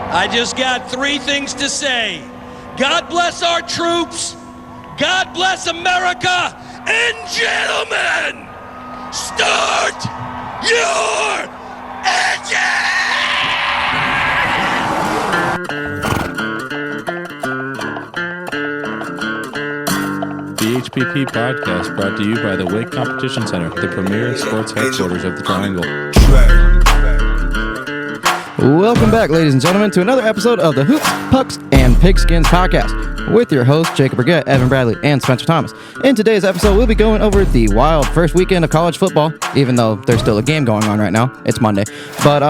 I just got three things to say. God bless our troops, God bless America, and gentlemen, start your engine! The HPP podcast brought to you by the Wake Competition Center, the premier sports headquarters of the Triangle. Welcome back, ladies and gentlemen, to another episode of the Hoops, Pucks, and Pigskins podcast with your hosts, Jacob Burgett, Evan Bradley, and Spencer Thomas. In today's episode, we'll be going over the wild first weekend of college football, even though there's still a game going on right now. It's Monday. But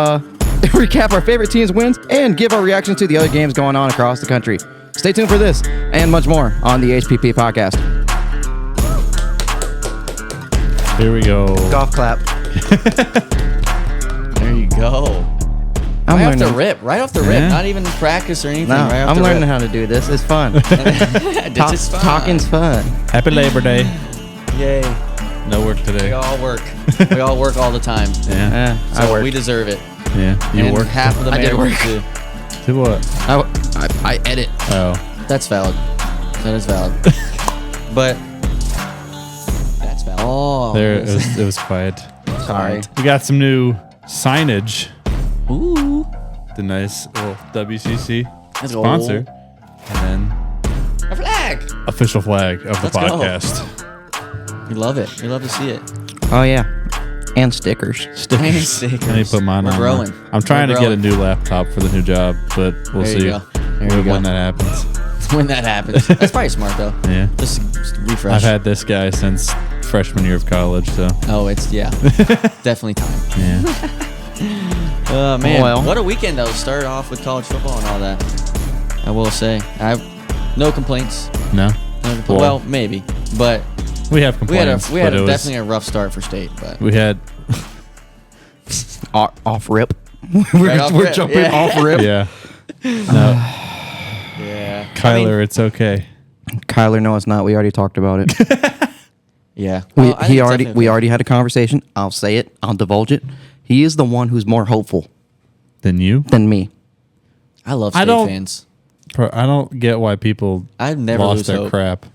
recap our favorite teams' wins and give our reactions to the other games going on across the country. Stay tuned for this and much more on the HPP podcast. Here we go. Golf clap. There you go. I'm Right off learning. the rip. Right off the Yeah. rip. Not even practice or anything. No, right off I'm the learning rip. how to do this. It's fun. This is fun. Talking's fun. Happy Labor Day. Yay. No work We today. all work. We all work all the time. Yeah. So I work. we deserve it. Yeah. You and work. half of the I did Americans work. do. To what? I edit. Oh. That's valid. That is valid. But that's valid. Oh. There, it was quiet. Sorry. We got some new signage. Ooh. The nice little WCC Let's go. sponsor. And then A flag. official flag of the Let's go. podcast. We love it. We love to see it. Oh, yeah. And stickers. Stickers. Stickers. I need to put mine We're on. growing. I'm trying We're to get a growing. new laptop for the new job, but we'll There you see go. There you when go. that happens. When that happens. That's probably smart, though. Yeah. Just refresh. I've had this guy since freshman year of college, so Oh, it's, yeah. Definitely time. yeah. Man, Well. what a weekend though. Started off with college football and all that. I will say, I have no complaints. No, Well, maybe, but we have we had complaints. we had but it was, definitely a rough start for state. But we had Off rip. we're off we're rip, jumping yeah. off rip. yeah. No, yeah, Kyler, it's okay. Kyler, no, it's not. We already talked about it. yeah. We, Well, I think it's definitely we okay. already had a conversation. I'll say it. I'll divulge it. He is the one who's more hopeful Then you? than me. I love I state don't- fans. I don't get why people I've never lost lose their hope. crap.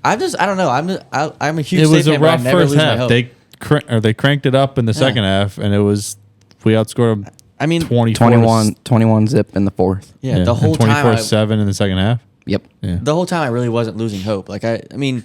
I don't know. I'm a huge It state was a fan, but I rough never first lose my half. hope. They cranked it up in the second half, and we outscored them I mean, 21 zip in the fourth. yeah, the whole time. 24-7 in the second half. Yep. Yeah. The whole time I really wasn't losing hope. Like I mean,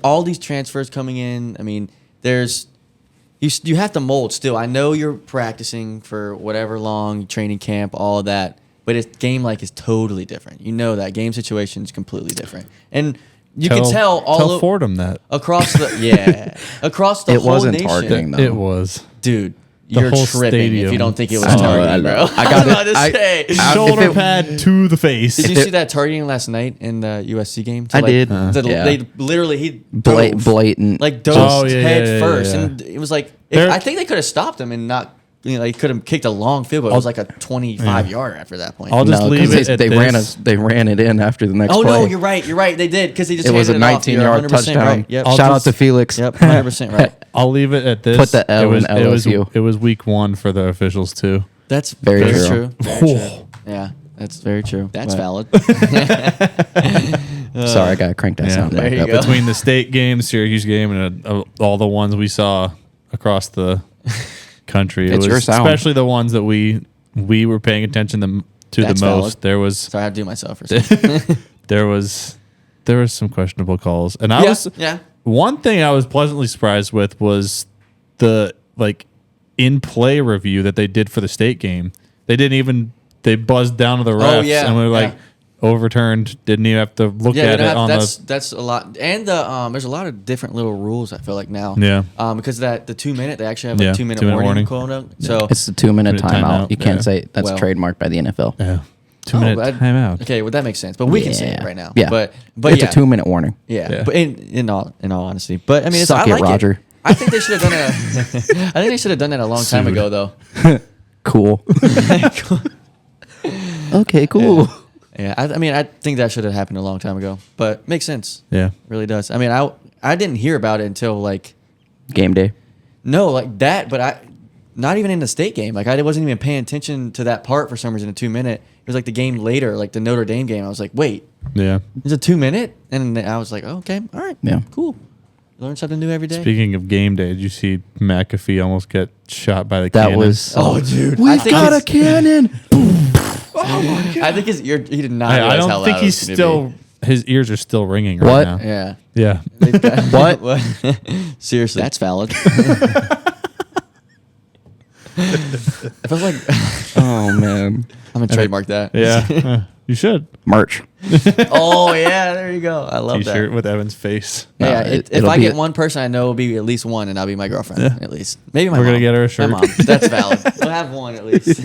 all these transfers coming in. I mean, you have to mold still. I know you're practicing for whatever long training camp, all of that, but it's game is totally different. You know that game situation is completely different, and you can tell Tell Fordham that. across the across the It whole wasn't nation. targeting, though. It was. Dude. The You're whole tripping if stadium. you don't think it was I know, targeting, I know. bro. I got was it. about to say. Shoulder if it- pad to the face. Did you see that targeting last night in the USC game? I did. Yeah. They literally he dove, Blatant. like dove Oh, yeah, head yeah, yeah, first, yeah. and it was like They're- I think they could have stopped him and not. They could have kicked a long field goal. It was like a 25-yard after that point. I'll just no, leave 'cause it at they this. ran it in after the next Oh play. no, you're right. You're right. They did because they just It was a handed off. You're 19-yard 100% touchdown. Right. Yep. I'll Shout out just- to Felix. Yep. 100% right. I'll leave it at this. Put the L in LSU. It was week one for the officials too. That's Very very, true. true. Very true. Yeah, that's very true. That's valid. Sorry, I got to crank that sound there back you up. go. Between the state game, Syracuse game, and all the ones we saw across the country, It's your sound. especially the ones that we were paying attention to That's the most. valid. There was So I had to do myself for a second. there was some questionable calls, and I was yeah. one thing I was pleasantly surprised with was the in play review that they did for the state game. They buzzed down to the refs yeah, and were yeah. overturned. Didn't even have to look Yeah, at it on that's a lot, and there's a lot of different little rules. I feel like now, Yeah. because the 2 minute they actually have Yeah, a 2 minute 2-minute warning. warning. So It's the 2-minute Minute timeout. timeout, You can't yeah. say that's Well- trademarked by the NFL. Yeah. Oh, 2 minute but- timeout. Okay, well that makes sense, but we can say it Yeah. right now. Yeah. but it's yeah, a 2-minute warning. Yeah, Yeah. but in all honesty, but I mean, Suck I it, like Roger. I think they should have done it. I think they should have done that a long time Sued. ago, though. Cool. Okay, cool. Yeah, I mean, I think that should have happened a long time ago, but makes sense. Yeah. It really does. I mean, I didn't hear about it until Game day. no, like that, but not even in the state game. Like I wasn't even paying attention to that part for some reason. A 2-minute. It was like the game later, like the Notre Dame game. I was like, wait, Yeah. it's a 2-minute, and I was like, oh, okay, all right, Yeah. cool. Learn something new every day. Speaking of game day, did you see McAfee almost get shot by the That cannon? was. Oh, dude, We've got a cannon. I think his ear. He did not. I realize how don't think loud it he's was gonna still. His ears are still ringing right What? now. be. Yeah. Yeah. They've got- What? Seriously, That's valid. I feel like Oh man. I'm gonna trademark that. Yeah. You should. Merch. Oh yeah, there you go. I love T-shirt that. with Evan's face. Yeah, it- if it'll I be get a- one person I know, will be at least one, and I'll be my girlfriend at least. Maybe my We're mom. gonna get her a shirt. My mom. That's valid. We'll have one at least.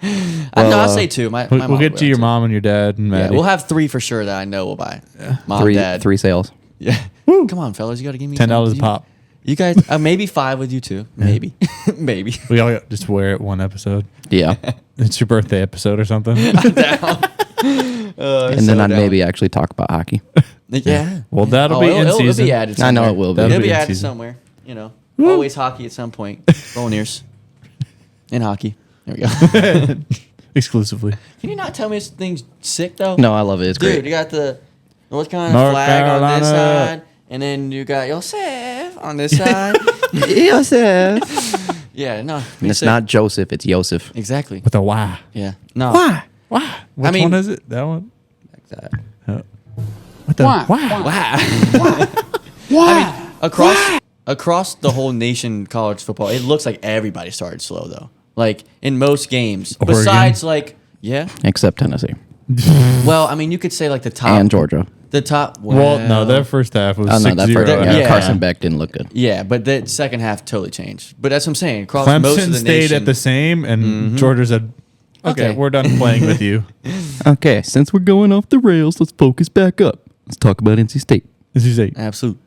No, I'll say two. My We'll, mom we'll will get to your too. mom and your dad and Yeah, Maddie. we'll have 3 for sure that I know will buy. Mom, Three dad. sales. Yeah. Come on, fellas, you got to give me $10 some- a pop. You guys, maybe 5 with you too. Maybe, maybe. We all just wear it one episode. Yeah. It's your birthday episode or something. And then I'd maybe actually talk about hockey. Yeah. Well, that'll be in it'll season. be added. I know somewhere. it will be. That'll It'll be be in added season. somewhere. You know, always hockey at some point. Rolling ears. In hockey. There we go. Exclusively. Can you not tell me this thing's sick though? No, I love it. It's Dude, great. you got the North Carolina North flag on this Carolina. side, and then you got Yosef on this side. Joseph. Yeah, no. And it's not Joseph, it's Yosef. exactly. With a Y. Yeah, no. Why? Why? Which mean- one is it? That one? Like that. What the? Why? Why? I mean, across the whole nation, college football, it looks like everybody started slow though. Like in most games, Oregon. besides like Except Tennessee well, I mean, you could say like the top and Georgia. The top. Well, no, that first half was Oh, no, 6-0. that first, yeah, Yeah. Carson Beck didn't look good. Yeah, but the second half totally changed. But that's what I'm saying. Across most of Clemson the stayed nation, at the same, and Georgia said, okay, Okay. we're done playing with you. Okay, since we're going off the rails, let's focus back up. Let's talk about NC State. This is eight. absolute.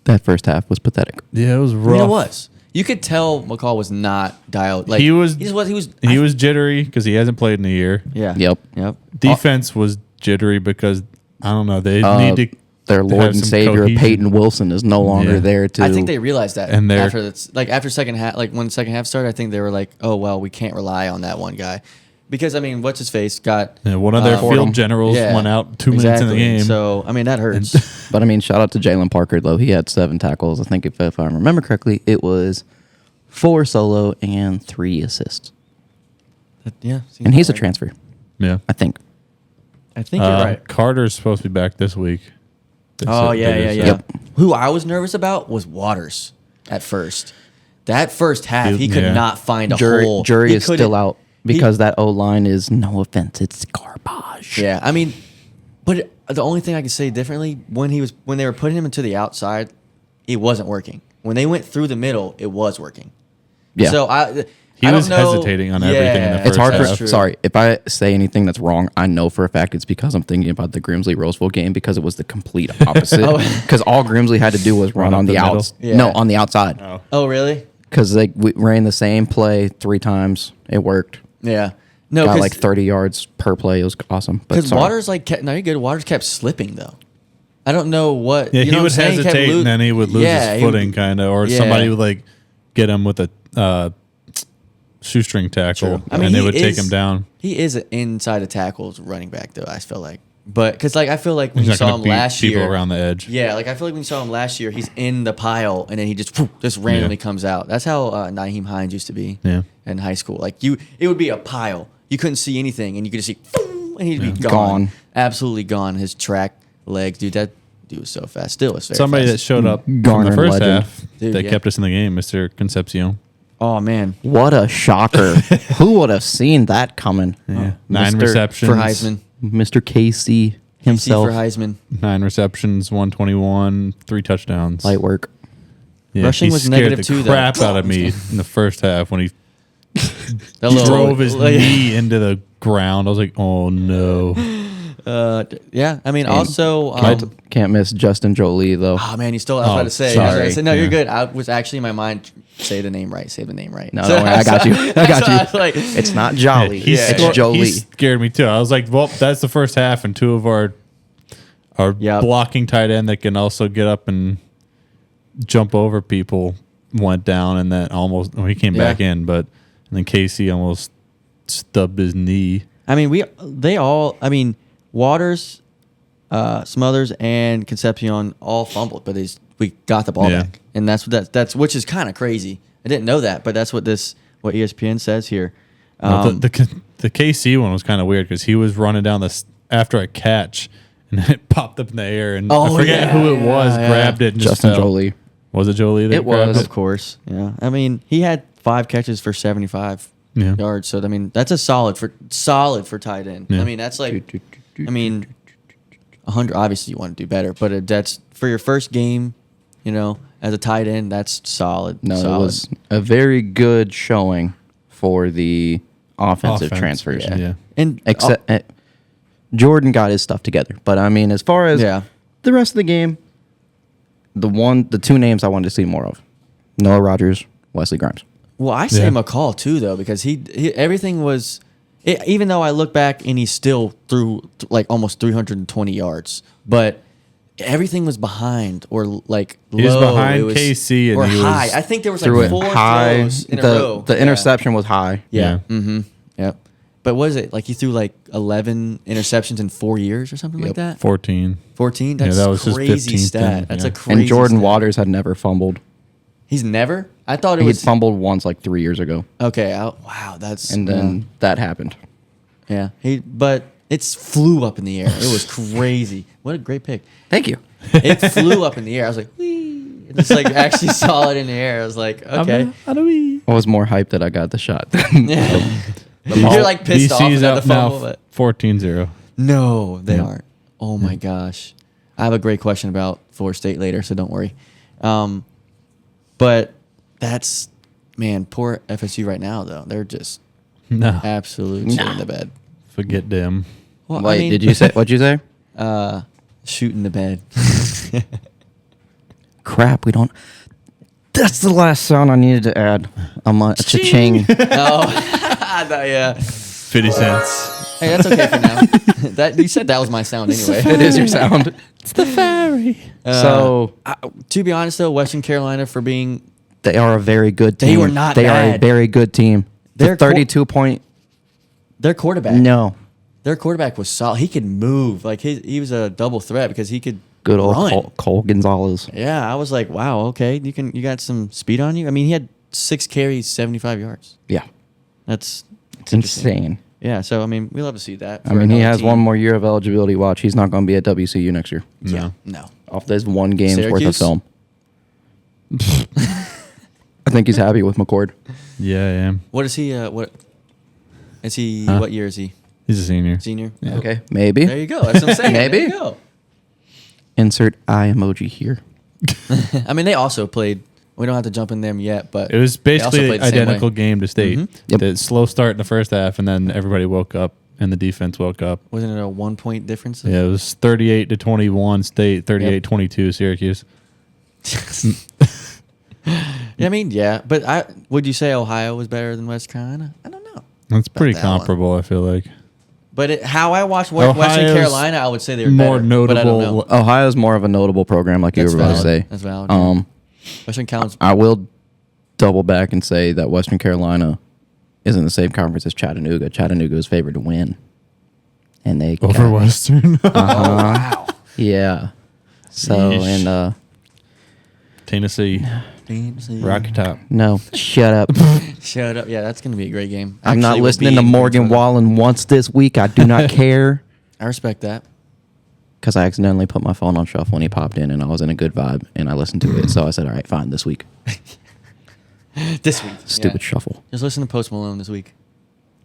That first half was pathetic. Yeah, it was I rough. mean, it was. You could tell McCall was not dialed. Like He was- He was. He was jittery because he hasn't played in a year. Yeah. Yep. Yep. Defense was jittery because, I don't know, they Uh, need to Their have Lord and some Savior cohesion. Peyton Wilson is no longer Yeah. there to. I think they realized that And they're- after that's like after second half, like when the second half started, I think they were like, oh well, we can't rely on that one guy, because I mean, what's his face got Yeah, one of their Fordham. field generals yeah, went out 2 minutes in the exactly. game. So I mean, that hurts. But I mean, shout out to Jalen Parker though. He had 7 tackles. I think if I remember correctly, it was 4 solo and 3 assists. Yeah. And he's a transfer, yeah. I think. I think you're right. Carter's supposed to be back this week. They Oh said- yeah, they yeah, just yeah. said. Yep. Who I was nervous about was Waters at first. That first half, he could Yeah. not find a Jury, hole. jury He is couldn't- still out because that O line is, no offense, it's garbage. Yeah, I mean, but the only thing I can say differently when they were putting him into the outside, it wasn't working. When they went through the middle, it was working. Yeah. So I He I was don't know- hesitating on everything in the Yeah, first It's hard half. for true. sorry if I say anything that's wrong. I know for a fact it's because I'm thinking about the Grimsley Roseville game because it was the complete opposite. Oh. Because all Grimsley had to do was run up on the the middle? outs. Yeah. No, on the outside. Oh really? Because we ran the same play 3 times. It worked. Yeah. No, Got like 30 yards per play. It was awesome. But because sorry. Waters no, you're good. Waters kept slipping though. I don't know what. Yeah, you know he what would I'm saying? Kept hesitate and then he would lose Yeah, his he would- footing, kind of, or Yeah. somebody would like get him with a shoestring tackle, True. I mean, and they he would take is- him down. He is an inside the tackles running back though. I feel like, but because like I feel like when He's you not saw going him to beat last people year, around the edge. yeah, like I feel like when you saw him last year, he's in the pile and then he just randomly comes out. That's how Naheem Hines used to be Yeah. in high school. Like it would be a pile. You couldn't see anything, and you could just see, and he'd be gone. Gone. Absolutely gone. His track legs, dude. That dude was so fast. Still is very Somebody that fast. showed up from Garner the first legend. half Dude, that yeah. kept us in the game, Mr. Concepcion. Oh man, What a shocker. Who would have seen that coming? Yeah. 9 Mr. receptions for Heisman, Mr. KC C himself. for Heisman. 9 receptions, 121, 3 touchdowns. Light work. Yeah, Rushing he was scared negative the too, though. crap out of me in the first half when he That little- drove his like- knee into the ground. I was like, oh no. Yeah, I mean, also, Can't miss Justin Jolie though. oh man, you stole. I was Oh, about to say. sorry. I was about to say, no, you're Yeah. good. I was actually in my mind. Say the name right. Say the name right. No, don't worry, I got you. I got So you. I was like, It's not Jolly. He It's scored- Jolie. He scared me too. I was like, well, that's the first half, and 2 of our Yep. blocking tight end that can also get up and jump over people went down, and then he came back in, but and then Casey almost stubbed his knee. I mean, Waters, Smothers, and Concepcion all fumbled, but we got the ball back, and that's which is kind of crazy. I didn't know that, but that's what ESPN says here. The KC one was kind of weird because he was running down after a catch, and it popped up in the air, and I forget who it was, grabbed it, and Justin just fell. Jolie. Was it Jolie? It was. Of course, yeah. I mean, he had 5 catches for 75 yards, so I mean, that's a solid for tight end. Yeah. I mean, that's like, 100. Obviously, you want to do better, but that's for your first game, as a tight end, that's solid. No, solid. it was a very good showing for the offensive transfers. Yeah. And Except Jordan got his stuff together. But I mean, as far as the rest of the game, the 2 names I wanted to see more of: Noah Rogers, Wesley Grimes. well, I say McCall too, though, because he everything was. Even though I look back and he still threw like almost 320 yards, but everything was behind or like low. He was behind KC and or he high. was I think there was Threw like it 4 high. throws in a row. The interception was high. Yeah. Yeah. Mm-hmm. Yep. But what is it? Like he threw like 11 interceptions in 4 years or something like that? 14. 14? That's that was his crazy 15th stat. thing, That's yeah. a crazy And Jordan stat. Waters had never fumbled. He's never? I thought it He had was. fumbled once like 3 years ago. Okay. Wow. That's. And then that happened. Yeah. But it flew up in the air. It was crazy. What a great pick. Thank you. It flew up in the air. I was like, wee. It's like actually saw it in the air. I was like, okay. I was more hyped that I got the shot. You're like pissed off BC's at the up now fumble. But 14-0. no, they Yeah. aren't. Oh my gosh. I have a great question about Florida State later, so don't worry. But that's, man, poor FSU right now, though. They're just No. absolute shit in the bed. Forget them. Well, Wait, did you say, what'd you say? Shoot in the bed. Crap, we don't. That's the last sound I needed to add. Cha-ching. Oh, yeah. 50 cents. Hey, that's okay for now. You said that was my sound anyway. It is your sound. It's the fairy. So To be honest, though, Western Carolina for being they are a very good team. They were not They are a bad. very good team. Their The 32-point. their quarterback. No. Their quarterback was solid. He could move. Like he was a double threat because he could Good old run. Cole Gonzalez. Yeah, I was like, wow, okay, you got some speed on you. I mean, he had 6 carries, 75 yards. Yeah. That's It's interesting. insane. Yeah, so I mean, we love to see that. I for mean, he another has team. one more year of eligibility. Watch, he's not going to be at WCU next year. Yeah, no. Off this one game's worth of Syracuse? film. I think he's happy with McCord. Yeah, I am. What is he? What is he? Huh? What year is he? He's a senior. Senior. Yeah. Okay, maybe. There you go. That's what I'm saying. Maybe. There you go. Insert eye emoji here. I mean, they also played. We don't have to jump in them yet, but It was they also basically played the same identical way. game to state. Mhm. Yep. The slow start in the first half, and then everybody woke up, and the defense woke up. Wasn't it a 1-point difference? Yeah, it was 38-21 State, 38-22 Syracuse. Yeah, I mean, yeah, but would you say Ohio was better than West Carolina? I don't know. That's pretty that one. comparable, I feel like. But how I watched Western Ohio's Carolina, I would say they were more better, but I don't notable. know. Ohio's more of a notable program, like That's you were about to valid. say. That's valid. Western Carolina's I will double back and say that Western Carolina is in the same conference as Chattanooga. Chattanooga is favored to win, and they Over got- Western. wow. Yeah. So Yeesh. and Tennessee. Rocky Top. no, shut up. Shut up. Yeah, that's going to be a great game. I'm not Actually, we'll listening be to in Morgan Minnesota. Wallen once this week. I do not care I respect that. because I accidentally put my phone on shuffle when he popped in, and I was in a good vibe, and I listened to it. So I said, "All right, fine, this week." This week. Stupid Yeah. shuffle. Just listen to Post Malone this week.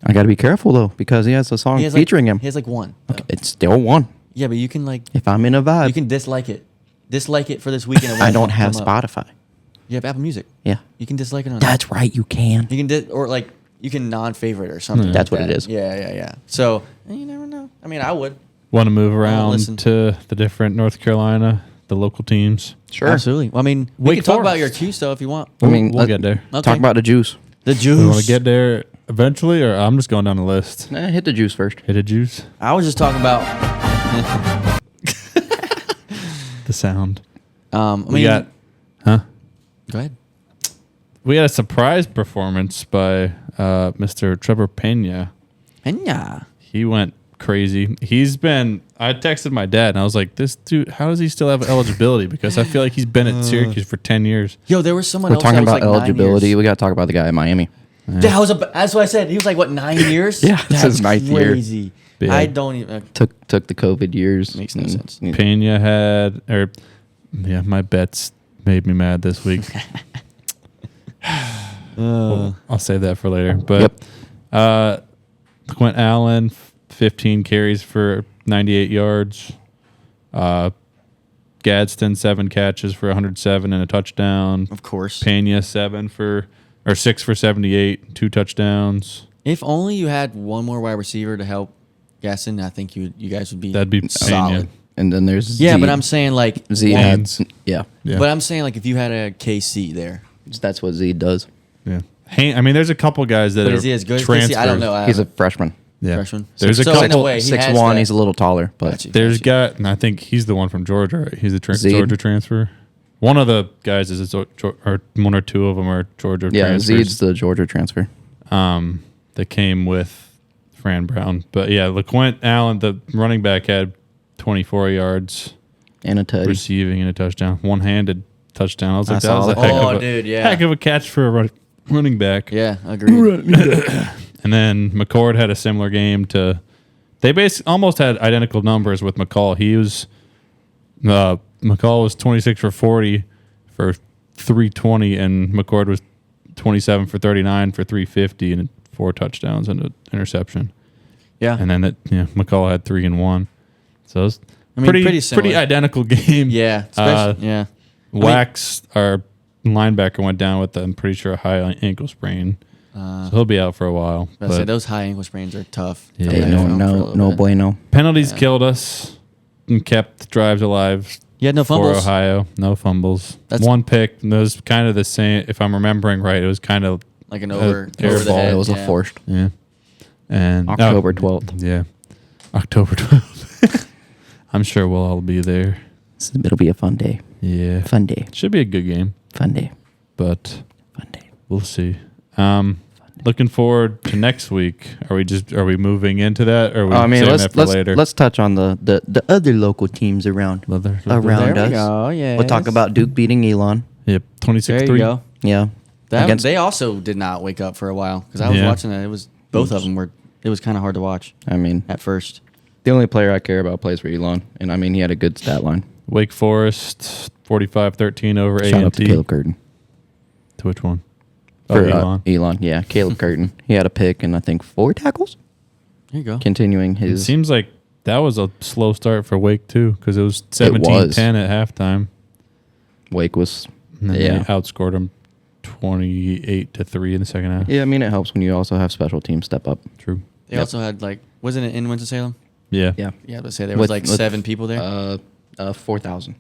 I got to be careful though because he has a song He has featuring him. He has like one. Okay, it's still one. Yeah, but you can like If I'm in a vibe, you can dislike it. Dislike it for this week and it I won't don't have come up. Spotify. You have Apple Music. Yeah, You can dislike it on that's right. You can. You can or like you can non-favorite or something. like That's what that. it is. Yeah. So you never know. I mean, I would. Want to move around listen. to the different North Carolina, the local teams? Sure. Absolutely. Well, I mean, we Wake can talk about Forest. your Q though if you want. I mean, we'll get there. Okay. Talk about the juice. The We juice. want to get there eventually, or I'm just going down the list. Hit the juice first. Hit a juice. I was just talking about. The sound. I We mean, got, huh? go ahead. we had a surprise performance by Mr. Trevor Pena. Pena. He went crazy. I texted my dad and I was like, this dude, how does he still have eligibility? Because I feel like he's been at Syracuse for 10 years. Yo, there was someone We're else talking that was about like 9 eligibility. years. We got to talk about the guy at Miami. That's what I said. He was like, what, 9 years? Yeah, this is his ninth year. crazy. Yeah. I don't even. Took the COVID years. Makes no sense. Pena my bets made me mad this week. Well, I'll save that for later. But Quint Allen, 15 carries for 98 yards. Gadsden, 7 catches for 107 and a touchdown. Of course. Pena, 6 for 78, 2 touchdowns. If only you had one more wide receiver to help Gaston, I think you guys would be That'd be solid. Pena. And then there's Yeah, Z. but I'm saying like Z one- had, Yeah. But I'm saying like if you had a KC there, that's what Z does. Yeah. There's a couple guys that but are is he as good as transfers. KC? I don't know. He's a freshman. Yeah. freshman. There's a So couple. in a way, he has 6'1", that- he's a little taller, but Got you, There's got you. and I think he's the one from Georgia. Right? He's a Zede. Georgia transfer. One of the guys is or one or two of them are Georgia yeah, transfers. Zeed's the Georgia transfer. That came with Fran Brown. But yeah, LaQuint Allen, the running back, had 24 yards And a tutty. receiving and a touchdown, one-handed touchdown. I was like, I that saw was a that. heck Oh, of a dude, yeah. heck of a catch for a running back. Yeah, agreed. And then McCord had a similar game to. They basically almost had identical numbers with McCall. McCall was 26 for 40 for 320, and McCord was 27 for 39 for 350 and 4 touchdowns and an interception. Yeah. And then McCall had 3 and 1. So it was pretty pretty similar. identical game. Yeah. Yeah. Wax, our linebacker, went down with I'm pretty sure a high ankle sprain. So he'll be out for a while. I say But those high ankle sprains are tough. Yeah. to Hey, lay no, down for a no, little no bit. bueno. penalties killed us and kept drives alive. You had no For fumbles. Ohio, no fumbles. That's- One pick. And it was kind of the same. If I'm remembering right, it was kind of Like an over air the ball. head. It was yeah. a forced. yeah. And October 12th. Yeah, October 12th. I'm sure we'll all be there. It'll be a fun day. Yeah, Fun day. should be a good game, Fun day. but Fun day. we'll see. Looking forward to next week. Are we moving into that, or are we I mean, saving that for later? let's touch on the other local teams around Leather. around There us. we go. Yeah. We'll talk about Duke beating Elon. Yep, 26-3. There you go. Yeah. Against- They also did not wake up for a while because I was Yeah. watching that. It was both of them were. It was kind of hard to watch I mean, at first. the only player I care about plays for Elon, and I mean, he had a good stat line. Wake Forest 45-13 over Shout out to A&T. Caleb Curtin. To which one? Oh, For Elon. Elon, yeah, Caleb Curtin. He had a pick and I think 4 tackles. There you go. Continuing It his. seems like that was a slow start for Wake too, because it was 17-10 at halftime. Wake was. And then Yeah. they outscored them 28-3 in the second half. Yeah, I mean, it helps when you also have special teams step up. True. They also had wasn't it in Winston-Salem? Yeah. Yeah. Yeah, let's say there was With- 7 people there. 4,000.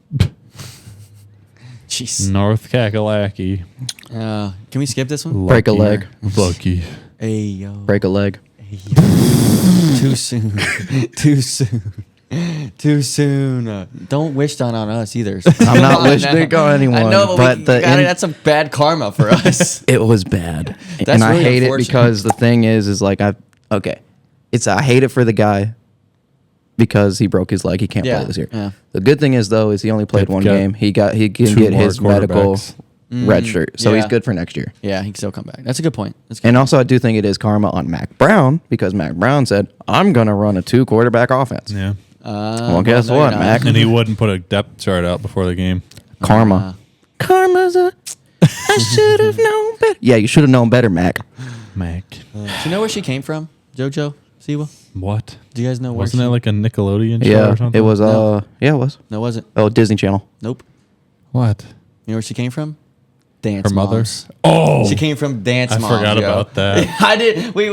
Jeez. North Kakalaki. Can we skip this one? Break a leg. Lucky. Hey yo. Break a leg. Too soon. Too soon. Too soon. Don't wish that on us either. I'm not Come on wishing it now. on anyone, I know, but that's some bad karma for us. It was bad. That's and I really hate it unfortunate. because the thing is like, I hate it for the guy because he broke his leg. He can't Yeah, play this year. yeah. The good thing is though, is he only played They've one got game. He can 2 get more his medical quarterbacks. red shirt. So he's yeah. good for next year. Yeah, he can still come back. That's a good point. That's good. And also I do think it is karma on Mac Brown because Mac Brown said, I'm going to run a 2 quarterback offense. Yeah. Well, guess no, what, you're not. Mac? And he wouldn't put a depth chart out before the game. Karma. Karma's I should have known better. Yeah, you should have known better, Mac. Mac. Do you know where she came from? JoJo Siwa? What? Do you guys know where Wasn't she... that like a Nickelodeon show Yeah, or something? it was. No. Yeah, it was. No, it wasn't. Oh, Disney Channel. Nope. What? You know where she came from? Dance Her mother? Moms. Oh! She came from Dance I Moms. forgot yo. about that. I did. Maddie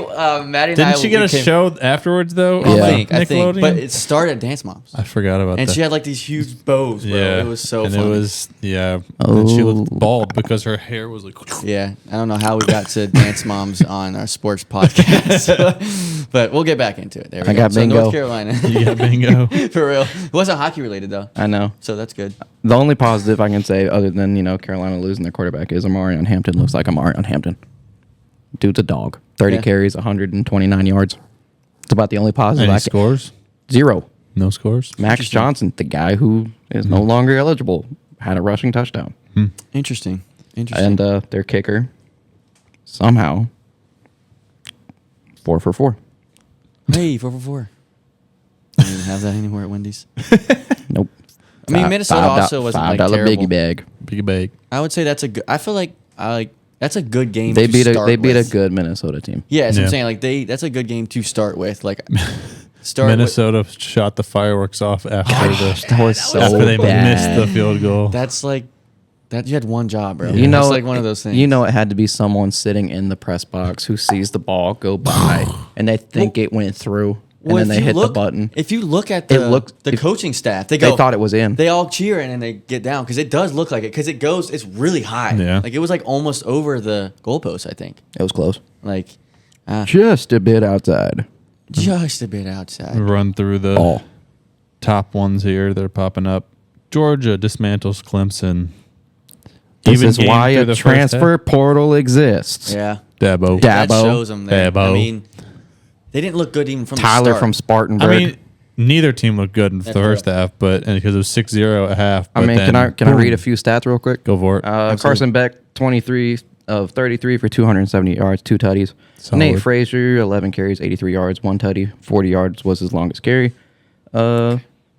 and I. Didn't she get we a came- show afterwards though? Yeah. on I think. Nickelodeon? But it started at Dance Moms. I forgot about And that. she had like these huge bows, bro. yeah, It was so and funny. it was And she looked Oh. bald because her hair was like. Yeah, I don't know how we got to Dance Moms on our sports podcast, but we'll get back into it. There we I go. got So bingo. North Carolina, You got bingo. for real. It wasn't hockey related though, I know. so that's good. The only positive I can say, other than Carolina losing their quarterback, is Amarion Hampton looks like Amarion Hampton. Dude's a dog. 30 Yeah. carries, 129 yards. It's about the only positive. Any scores? 0. No scores. Max Johnson, the guy who is no longer eligible, had a rushing touchdown. Interesting. And their kicker, somehow, 4 for 4. Hey, 4 for 4. I don't even have that anymore at Wendy's. Nope. I mean, Minnesota also wasn't like $5 terrible. biggie bag. Big bag. I would say that's a good. I feel like that's a good game. They to beat start a with. good Minnesota team. Yeah, that's what Yeah. I'm saying. Like that's a good game to start with. Like start Minnesota shot the fireworks off after That was so after they missed bad. the field goal. with. That's like that. You had one job, bro. You know, it's like one of those things. You know, it had to be someone sitting in the press box who sees the ball go by and they think it went through, and Well, then if they you hit look- the button. If you look at It the looked- the if- coaching staff, they They go. thought it was in. They all cheer and then they get down because it does look like it because it goes. It's really high. Yeah. Like it was like almost over the goalpost. I think. It was close. Like Just a bit outside. just a bit outside. Run through the Ball. top ones here. They're popping up. Georgia dismantles Clemson. This Even is game why through a the first transfer portal exists. Yeah. Dabo. Dabo. That shows them there. Dabo. I mean, they didn't look good even from the Tyler start. from Spartanburg. I mean, neither team looked good in the That's first right. half, but because it was 6-0 at half. I but mean, then, can I read boom, a few stats real quick? Go for it. Carson Beck, 23 of 33 for 270 yards, 2 tutties. Solid. Nate Frazier, 11 carries, 83 yards, 1 tutty, 40 yards was his longest carry.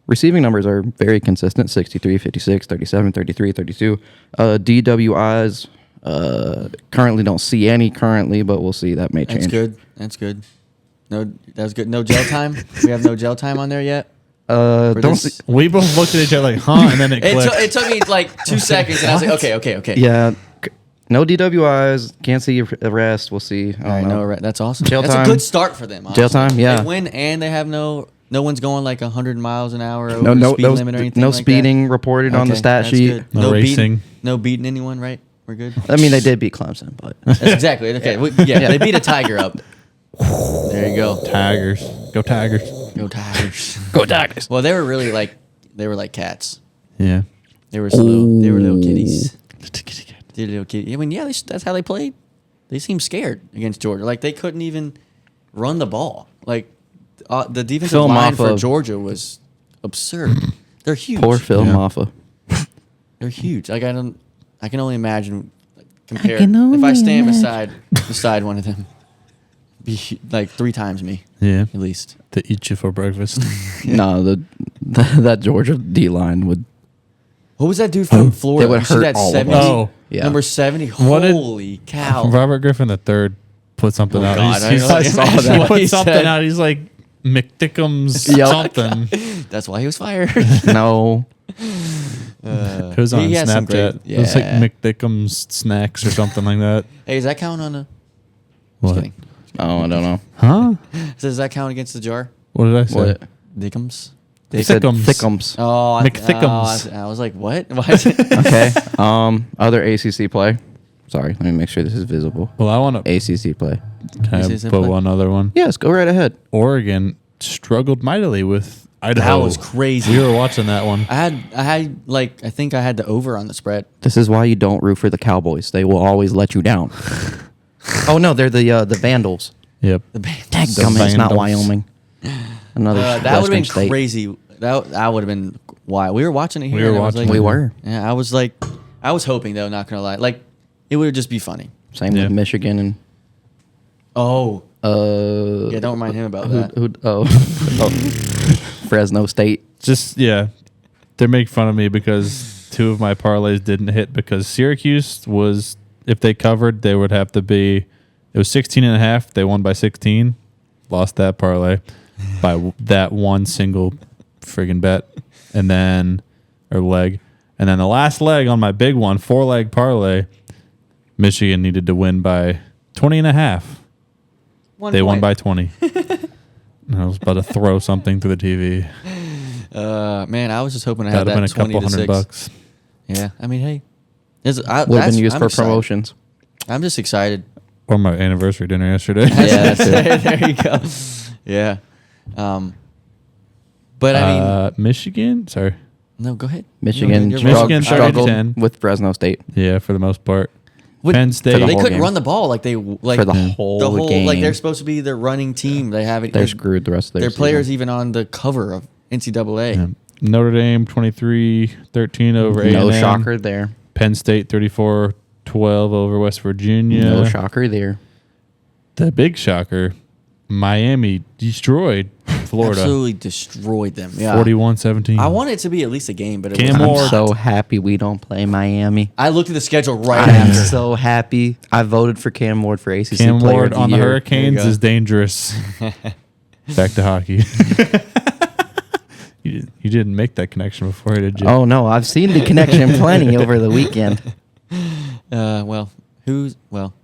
Receiving numbers are very consistent, 63, 56, 37, 33, 32. DWIs, currently don't see any currently, but we'll see. That may change. That's good. That's good. No, that was good. No gel time. We have no gel time on there yet. For Don't this- see, We both looked at each other like, huh? And then it clicked. It took me like 2 seconds, and I was like, okay. yeah, no DWIs, can't see arrest. We'll see. I All right, don't know. no, right. That's awesome. Jail That's time. a good start for them. Honestly. Jail time, yeah. They win, and they have no one's going like 100 miles an hour over No, the no, speed limit or anything. no like that. speeding reported on the Okay, stat that's sheet. good. No beating- racing. no beating anyone, right? We're good. I mean, they did beat Clemson, but That's exactly okay. They beat a Tiger up. There you go. Tigers. Go Tigers. Go Tigers. go Tigers. Well, they were really like cats. Yeah. They were slow. They were little kitties. They're little kitties. I mean, yeah, that's how they played. They seemed scared against Georgia. Like they couldn't even run the ball. Like the defensive Phil line Maffa. for Georgia was absurd. They're huge. Poor Phil Yeah. Maffa. They're huge. Like I can only imagine. Compare can only if I stand imagine. beside one of them, be like 3 times me Yeah. at least. To eat you for breakfast. No, that Georgia D line would. What was that dude from Florida? They would You see hurt that all of 70? us. Oh. Yeah. Number 70. What did- Holy cow! Robert Griffin III put something Oh, out. God, I He's know. I like, saw that. he What put he something said. out. He's like McDickums Yep. something. That's why he was fired. No, It was on He has some Snapchat. great- It was like yeah. McDickums snacks or something like that. Hey, does that count on a? What? Just kidding. oh, I don't know. Huh? Does that count against the jar? What did I say? What? Dickums. They said Thickums. Thickums. Oh, McThickums. I was like, what? Why is it? Okay. Other ACC play. Sorry, let me make sure this is visible. Well, I want to ACC play. put one other one. Yes, go right ahead. Oregon struggled mightily with Idaho. That was crazy. We were watching that one. I think I had the over on the spread. This is why you don't root for the Cowboys. They will always let you down. Oh no, they're the Vandals. Yep. The band. Dadgummit, it's not Vandals. Wyoming. Another That would have Western been state. crazy. That would have been wild. We were watching it here. We were and I was watching like- We were. Yeah, I was hoping though. Not gonna lie, like it would just be funny. Same Yeah. with Michigan and Oh, yeah. Don't remind him about that. oh, Fresno State. Just, yeah. They make fun of me because 2 of my parlays didn't hit because Syracuse was, if they covered, they would have to be, it was 16.5. They won by 16. Lost that parlay by that one single friggin' bet. And then, or leg. And then the last leg on my big one, 4-leg parlay, Michigan needed to win by 20.5. They won by 20. And I was about to throw something through the TV. Man, I was just hoping I had That'd have that been a 20 couple to $100. 6. Yeah, I mean, hey, Would have been used for promotions. I'm just excited. Or my anniversary dinner yesterday. Yeah, that's it. there you go. Yeah. But I mean, Michigan? Sorry. No, go ahead. Michigan, You're Michigan wrong. 30 to struggled 10. Michigan You're struggled, Michigan 30 to struggled 10. with Fresno State Yeah, for the most part. What- Penn State. the They whole couldn't game. run the ball like they like for the whole game. like they're supposed to be the running team. They haven't. They're screwed the rest of Their season. players even on the cover of NCAA. Yeah. Notre Dame 23-13 over A&M. No shocker there. Penn State 34-12 over West Virginia. No shocker there. The big shocker, Miami destroyed Florida. Absolutely destroyed them. Yeah. 41-17. I wanted it to be at least a game, but it Cam was Ward. I'm so happy we don't play Miami. I looked at the schedule right I'm after. so happy. I voted for Cam Ward for ACC Cam Player Ward of the on the Year. Hurricanes There you go. is dangerous. Back to hockey. You didn't make that connection before, did you? Oh no, I've seen the connection plenty over the weekend. Well,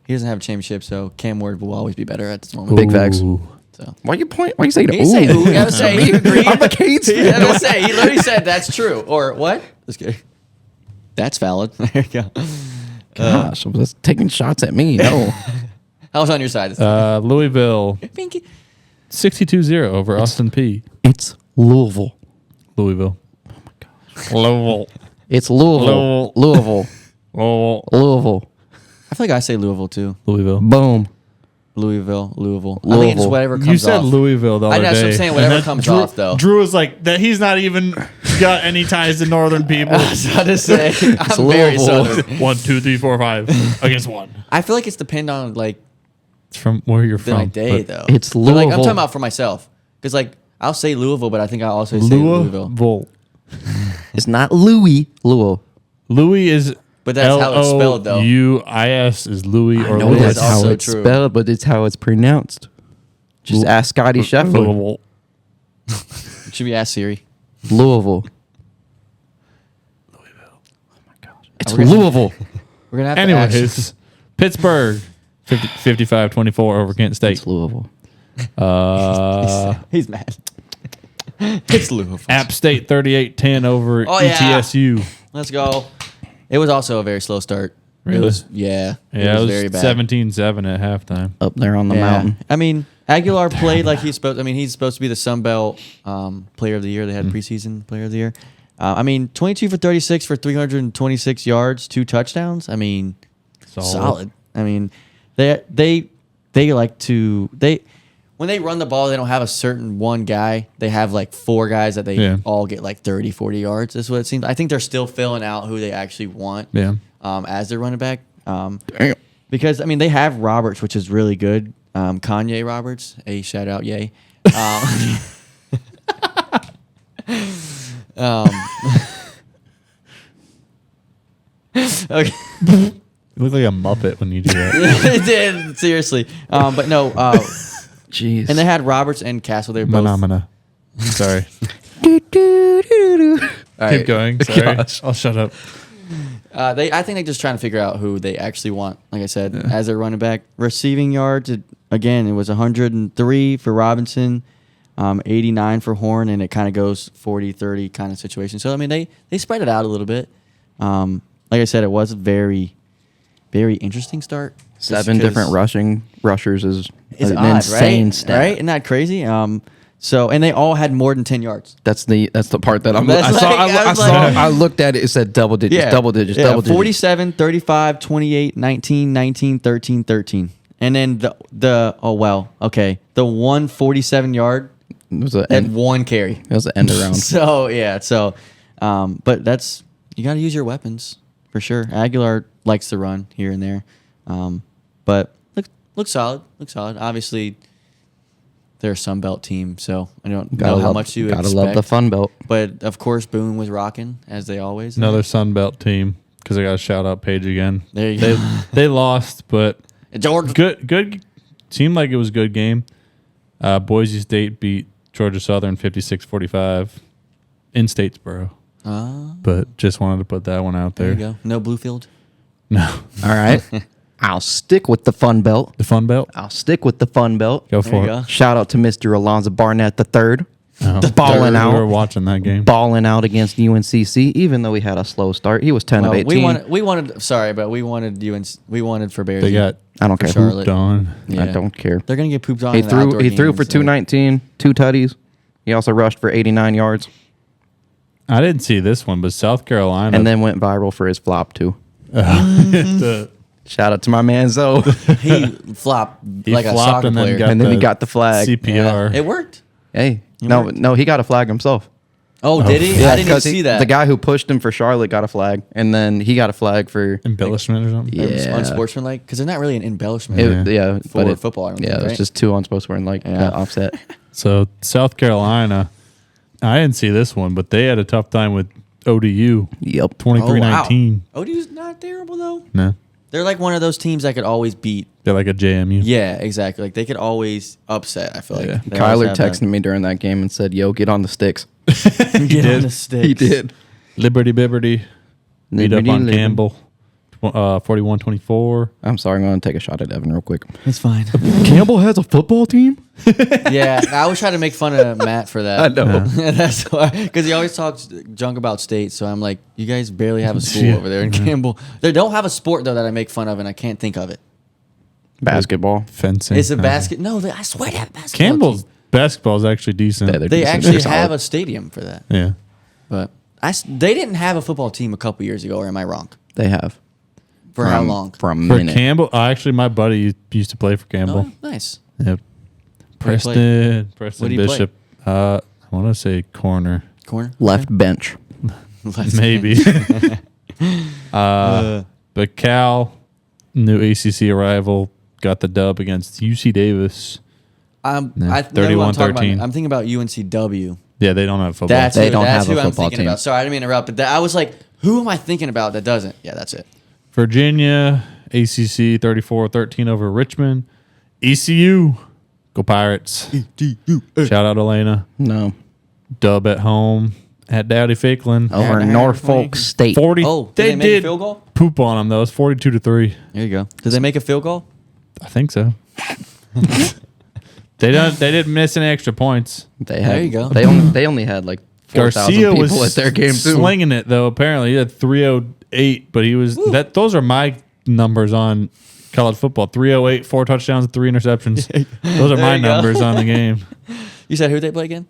he doesn't have a championship, so Cam Ward will always be better at this moment. Big facts. Ooh. So. Why you point? Why you saying He didn't say ooh? who. He had to say he agreed. I'm a Canes He had fan. to say. He literally said that's true. Or what? Just kidding. That's valid. There you go. Gosh, was taking shots at me. No, I was on your side. Louisville Pinky. 62-0 over Austin P. it's Louisville. Louisville. Louisville. It's Louisville. Louisville. Louisville. Oh, Louisville. I feel like I say Louisville too. Louisville. Boom. Louisville. I think it's Louisvle. just whatever comes You said off. Louisville the I other know, that's what day. I'm saying, whatever And comes Drew, off, though. Drew was like that. He's not even got any ties to Northern people. I was about to say. I'm very Louisville. southern. 1, 2, 3, 4, 5 against one. I feel like it's depend on like It's from where you're the from. like, day but though. It's But, like, I'm Louisville. talking about for myself because like I'll say Louisville, but I think I also say Louisville. Louisville. It's not Louis. Louisville. Louis is. But that's how it's spelled, though. Louis is Louis or No, Louis. that's That's how also it's true. spelled, but it's how it's pronounced. Just ask Scotty Scheffler. Louisville. Should we ask Siri? Louisville. It's We're gonna- Louisville. We're gonna have to ask. Anyways, Pittsburgh 55-24 over Kent State. It's Louisville. He's mad. It's Louisville. App State 38-10 over E Oh, yeah. ETSU. Let's go. It was also a very slow start. Really? It was, yeah. Yeah, it was very bad. 17-7 at halftime. Up there on the Yeah. mountain. I mean, Aguilar played like he's supposed. I mean, he's supposed to be the Sun Belt Player of the Year. They had preseason Player of the Year. I mean, 22 for 36 for 326 yards, 2 touchdowns. I mean, solid. I mean, they like to when they run the ball, they don't have a certain one guy. They have like 4 guys that they all get like 30, 40 yards. That's what it seems. I think they're still filling out who they actually want. Yeah. As their running back. Damn. Because I mean they have Roberts, which is really good. Kanye Roberts, a shout out, yay. Okay. You look like a Muppet when you do that. It did, seriously. But no, Jeez. and they had Roberts and Castle. They were both. Phenomena. Sorry. Do, do, do, do, do. All Keep right. going. Sorry. Gosh. I'll shut up. I think they're just trying to figure out who they actually want. Like I said, as their running back, receiving yards. Again, it was 103 for Robinson, 89 for Horn, and it kind of goes 40-30 kind of situation. So I mean, they spread it out a little bit. Like I said, it was a very, very interesting start. just 7 because different rushers is It's an odd, insane right? stat. Right? Isn't that crazy? So and they all had more than 10 yards. That's the part that I'm. That's I saw. like- I was I saw. like- I looked at it. It said double digits. Double digits. Double digits. 47, 35, 28, 19, 19, 13, 13. And then the 147 yard It was a and end, 1 carry. it was an end around. So yeah, but that's you got to use your weapons for sure. Aguilar likes to run here and there, but looks solid. Looks solid. Obviously, they're a Sun Belt team, so I don't know how much you gotta expect. love the Fun Belt. But of course, Boone was rocking as they always. Another Sun Belt team because I got to shout out Paige again. There you They go. they lost, but George. good. Seemed like it was a good game. Boise State beat Georgia Southern 56-45 in Statesboro. But just wanted to put that one out There there. you go. No Bluefield. No, All right. I'll stick with the Fun Belt. the Fun Belt. I'll stick with the Fun Belt. Go There for you it. go. Shout out to Mr. Alonzo Barnett III. Oh. Balling We were out. watching that game. Balling out against UNCC, even though he had a slow start. He was 10 of Well, 18. we wanted. Sorry, but we wanted we wanted for Bears. They got I don't care. Charlotte. pooped on. I don't care. They're gonna get pooped on. He in the threw. outdoor He threw games, for so- 219, 2 tutties. He also rushed for 89 yards. I didn't see this one, but South Carolina. And then went viral for his flop too. the, Shout out to my man Zoe. He flopped he like a flopped soccer and then player. got And then he got the flag. CPR. It worked. Hey, It no, worked. no, he got a flag himself. Oh, did he? I didn't even 'cause see that. The guy who pushed him for Charlotte got a flag, and then he got a flag for Embellishment or something. Yeah. Unsportsmanlike, because they're not really an embellishment. yeah, For but football, I don't yeah, think, it was right? just two unsportsmanlike Yeah. offset. So South Carolina, I didn't see this one, but they had a tough time with ODU. Yep. 23-19. ODU's not terrible though. No, They're like one of those teams that could always beat. they're like a JMU. Yeah, exactly. Like they could always upset. I feel like Yeah. They always Kyler have texted me during that game and said, "Yo, get on the sticks." that. Get on the sticks. He did. Liberty Bibberty beat up on Campbell, 41-24. I'm sorry, I'm going to take a shot at Evan real quick. It's fine. Campbell has a football team? Yeah, I always try to make fun of Matt for that. I know. That's why, because he always talks junk about state. So I'm like, you guys barely have a school Yeah. over there in Campbell. They don't have a sport though that I make fun of, and I can't think of it. Basketball. Fencing. It's a basket. No, I swear they have a basketball. Campbell's team. basketball is actually decent. Yeah, they're They decent. actually They're have solid. a stadium for that, Yeah. but they didn't have a football team a couple years ago. Or am I wrong? They have. For how long? For a For minute. Campbell, actually, my buddy used to play for Campbell. Oh, nice. Yep. Where do you Preston What do you play? Bishop. I want to say corner. Corner. Left bench. Left. Maybe. But Cal, new ACC arrival, got the dub against UC Davis. I know what I'm talking 31-13. about. I'm thinking about UNCW. Yeah, they don't have football. They don't have a who I'm football thinking team. about. Sorry, I didn't mean to interrupt. But I was like, who am I thinking about that doesn't? Yeah, that's it. Virginia, ACC 34-13 over Richmond. ECU, go Pirates. Shout out Elena. No. Dub at home at Dowdy Fakeland. Over Yeah, Norfolk State. 40. Oh, did they they make a did field goal? poop on them though. It's 42-3. There you go. Did they make a field goal? I think so. They didn't miss any extra points. They had, There you go. They only had like 4,000 Garcia people was at their game too. slinging it though. Apparently, he had 308, but he was that. Those are my numbers on college football: 308, 4 touchdowns, 3 interceptions. Those are There my you go. numbers on the game. You said who they play again?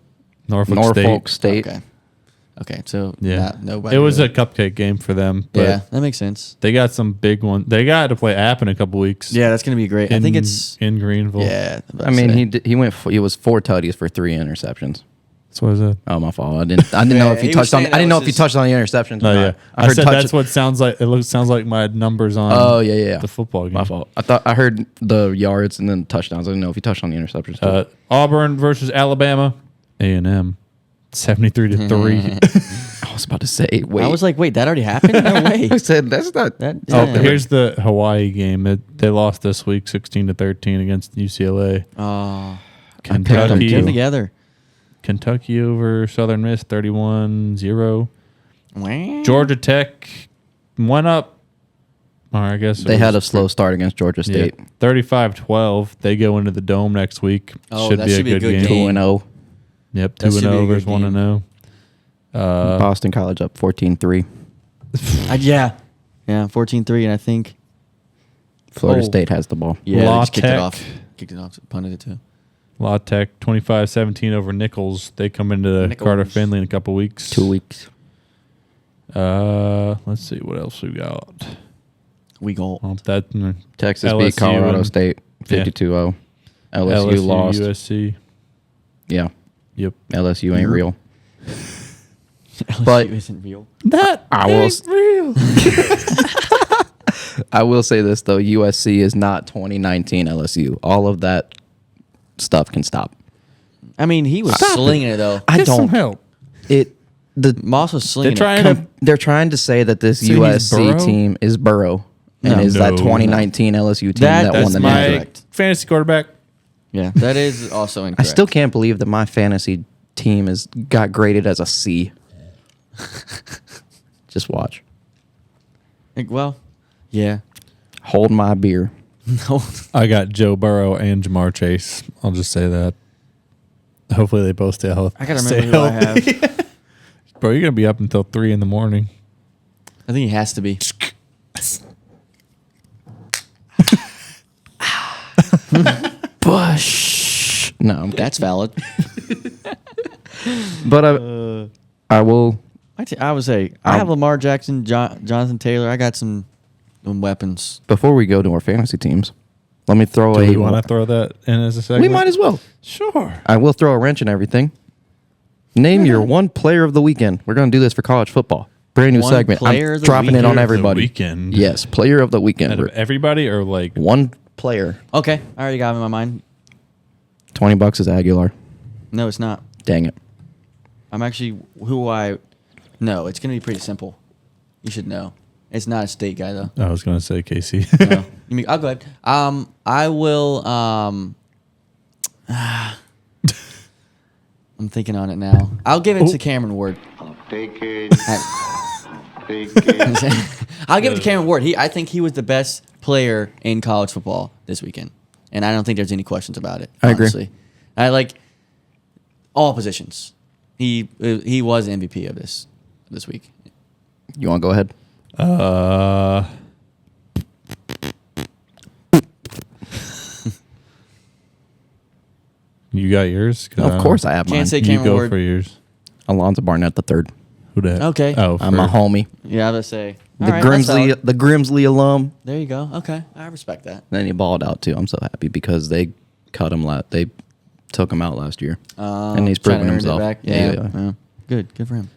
Norfolk State. Okay. So Yeah, nobody. it was really. a cupcake game for them. But Yeah, that makes sense. they got some big ones. They got to play App in a couple weeks. Yeah, that's gonna be great. I think it's in Greenville. yeah. I mean, he was 4 tutties for 3 interceptions. That's what I said. Oh, my fault. I didn't know if he he was touched on. saying I that didn't know was if he his- touched on the interceptions. or Oh yeah, not. I said touch- that's what it sounds like. It sounds like my numbers on. Oh yeah. the football game. My fault. I heard the yards and then touchdowns. I didn't know if he touched on the interceptions. Too. Auburn versus Alabama. A&M, 73-3. I was about to say. Wait. I was like, wait, that already happened? No way. I said that's not That- Oh, Yeah. here's the Hawaii game. They lost this week, 16-13 against UCLA. Oh, them get them too. together. Kentucky over Southern Miss, 31-0. Wow. Georgia Tech went up. Or I guess it They had a was- slow start against Georgia yeah, State. 35-12. They go into the Dome next week. Oh, should that be a should be a good good game. game. 2-0. Yep, That should be a 2-0 good versus game. 1-0. Boston College up 14-3. Yeah, 14-3, and I think Florida Oh. State has the ball. they La just kicked it Tech. off. Kicked it off, punted it too. La Tech 25-17 over Nichols. They come into Nichols. Carter Finley in a couple weeks. 2 weeks. Let's see what else we got. We go. Well, that Texas LSU beat Colorado and- State Yeah. 52-0. LSU lost. USC. Yeah. Yep. LSU ain't real. LSU But- isn't real. That I will ain't real. I will say this though, USC is not 2019 LSU. All of that stuff can stop. I mean, he was slinging it though. I Get some don't. help. The Moss was slinging They're it. trying to. they're trying to say that this So he's USC Burrow? team is Burrow and No. is that No. 2019 LSU team That- that, That's won the my national. Correct. fantasy quarterback. Yeah, that is also I incorrect. still can't believe that my fantasy team is got graded as a C. Just watch. Like, well, yeah. Hold my beer. No. I got Joe Burrow and Jamar Chase. I'll just say that. Hopefully they both stay healthy. I gotta remember who I have. Bro, you're gonna be up until 3 in the morning. I think he has to be. Bush. No, I'm kidding. That's valid. But I will I would say I have Lamar Jackson, Jonathan Taylor. I got some weapons. Before we go to our fantasy teams, let me throw Do a. we want to throw that in as a segment? We might as well. Sure. I will throw a wrench in everything. Name your one player of the weekend. We're going to do this for college football. Brand new One segment. player I'm of the dropping it weekend. on Player of the everybody. weekend. Yes, player of the Out weekend. of everybody or like One player. Okay, I already got him in my mind. $20 is Aguilar. No, it's not. Dang it. I'm actually No, it's gonna be pretty simple. You should know. It's not a state guy though. I was gonna say Casey. No. I'll go ahead. I will. I'm thinking on it now. I'll give it to Cameron Ward. Take it. Take it. I'll give it to Cameron Ward. I think he was the best player in college football this weekend, and I don't think there's any questions about it. I agree. Honestly. I like all positions. He was MVP of this week. You want to go ahead? You got yours? 'Cause Of course I have mine. Can't say You Cameron go Ward. for yours. Alonzo Barnett the third. Who that? Okay. Oh, I'm a homie. Yeah, I was gonna say The all right, that's valid. Grimsley alum. There you go. Okay, I respect that. And then he balled out too. I'm so happy because they cut him. They took him out last year, and he's Trying to proven earn it himself. back. Yeah. Good for him.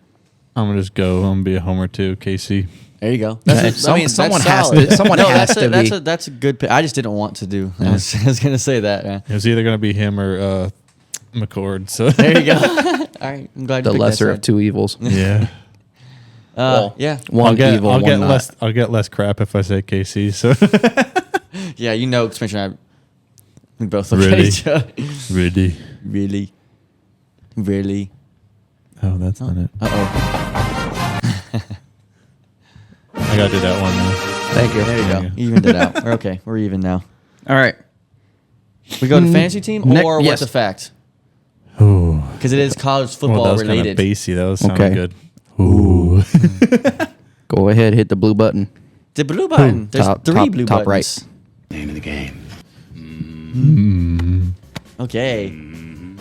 I'm gonna just go. I'm gonna be a homer too, Casey. There you go. Yeah, someone has to- someone has to be. That's a good pick. I just didn't want to do. I was gonna say that. Yeah. It was either gonna be him or McCord. So There you go. All right, I'm glad The you picked lesser that of side. two evils. yeah. Yeah, One evil, I'll one get not. less. I'll get less crap if I say Casey. So yeah. You know, Spencer and I, we both look Really? at each other. really. Really. Oh, that's not it. Uh oh. I gotta do that one now. Thank you. There you go. Yeah. Evened it out. We're okay. We're even now. All right. We go to fantasy team or yes. what's a fact? Ooh. Because it is college football Well, that was kind of related. bassy. That was sounding Okay. good. Ooh. Go ahead, hit the blue button. The blue button. There's three blue top buttons. right. Name of the game. Okay.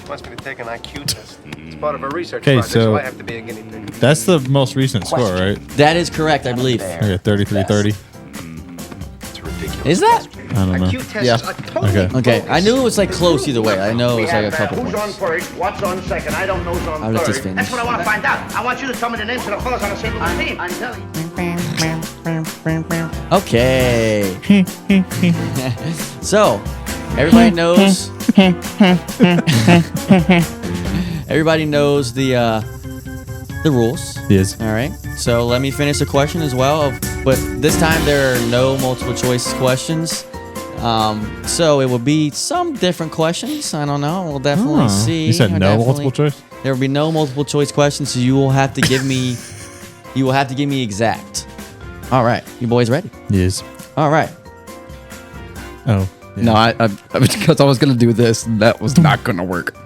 Wants me to take an IQ test. It's part of a research Okay, project, so- so I have to be a guinea pig. That's the most recent score, right? That is correct, I believe. Okay, 33-30. It's ridiculous. Is that? I don't know. IQ tests Yeah. are totally Okay. Okay. I knew it was like close either way. I know it was like a couple Who's on points. first? What's on second? I don't know who's on I'll let this third. finish. That's what I want to find out. I want you to tell me the names of the fellas on the St. Louis team. I'm telling you. Okay. So, everybody knows. Everybody knows the rules. Yes. All right. So let me finish the question as well. But this time there are no multiple choice questions. So it will be some different questions. I don't know. We'll definitely Oh, see. you said Or no definitely- multiple choice? There will be no multiple choice questions. So you will have to give me. You will have to give me exact. All right. You boys ready? Yes. All right. Oh. yeah. No, I because I was gonna do this, and that was not gonna work.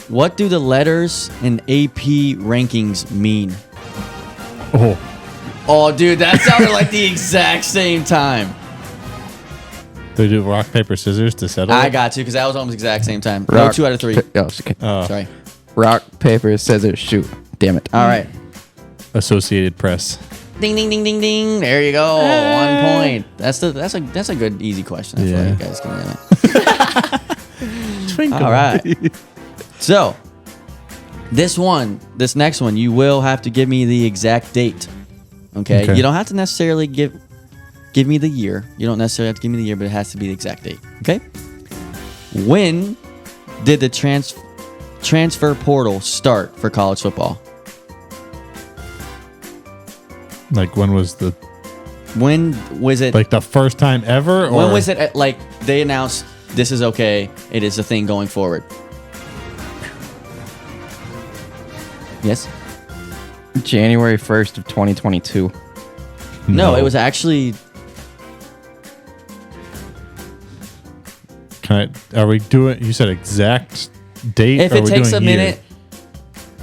What do the letters in AP rankings mean? Oh. Oh, dude, that sounded like the exact same time. They do rock, paper, scissors to settle I it? got you because that was almost exact same time. No, 2 out of 3. Oh, okay. Sorry. Rock, paper, scissors, shoot. Damn it. All right. Associated Press. Ding, ding, ding, ding, ding. There you go. 1 point. That's a good easy question. I feel Yeah. like you guys can get it. All right. So, this next one, you will have to give me the exact date. Okay? Okay. You don't have to necessarily give me the year. You don't necessarily have to give me the year, but it has to be the exact date. Okay? When did the transfer portal start for college football? Like, when was the, When was it? like, the first time ever? Or When was it? Like they announced this is okay. It is a thing going forward. Yes. January 1st of 2022. No, it was actually. Are we doing, you said exact date? If or are it we takes a doing year? minute,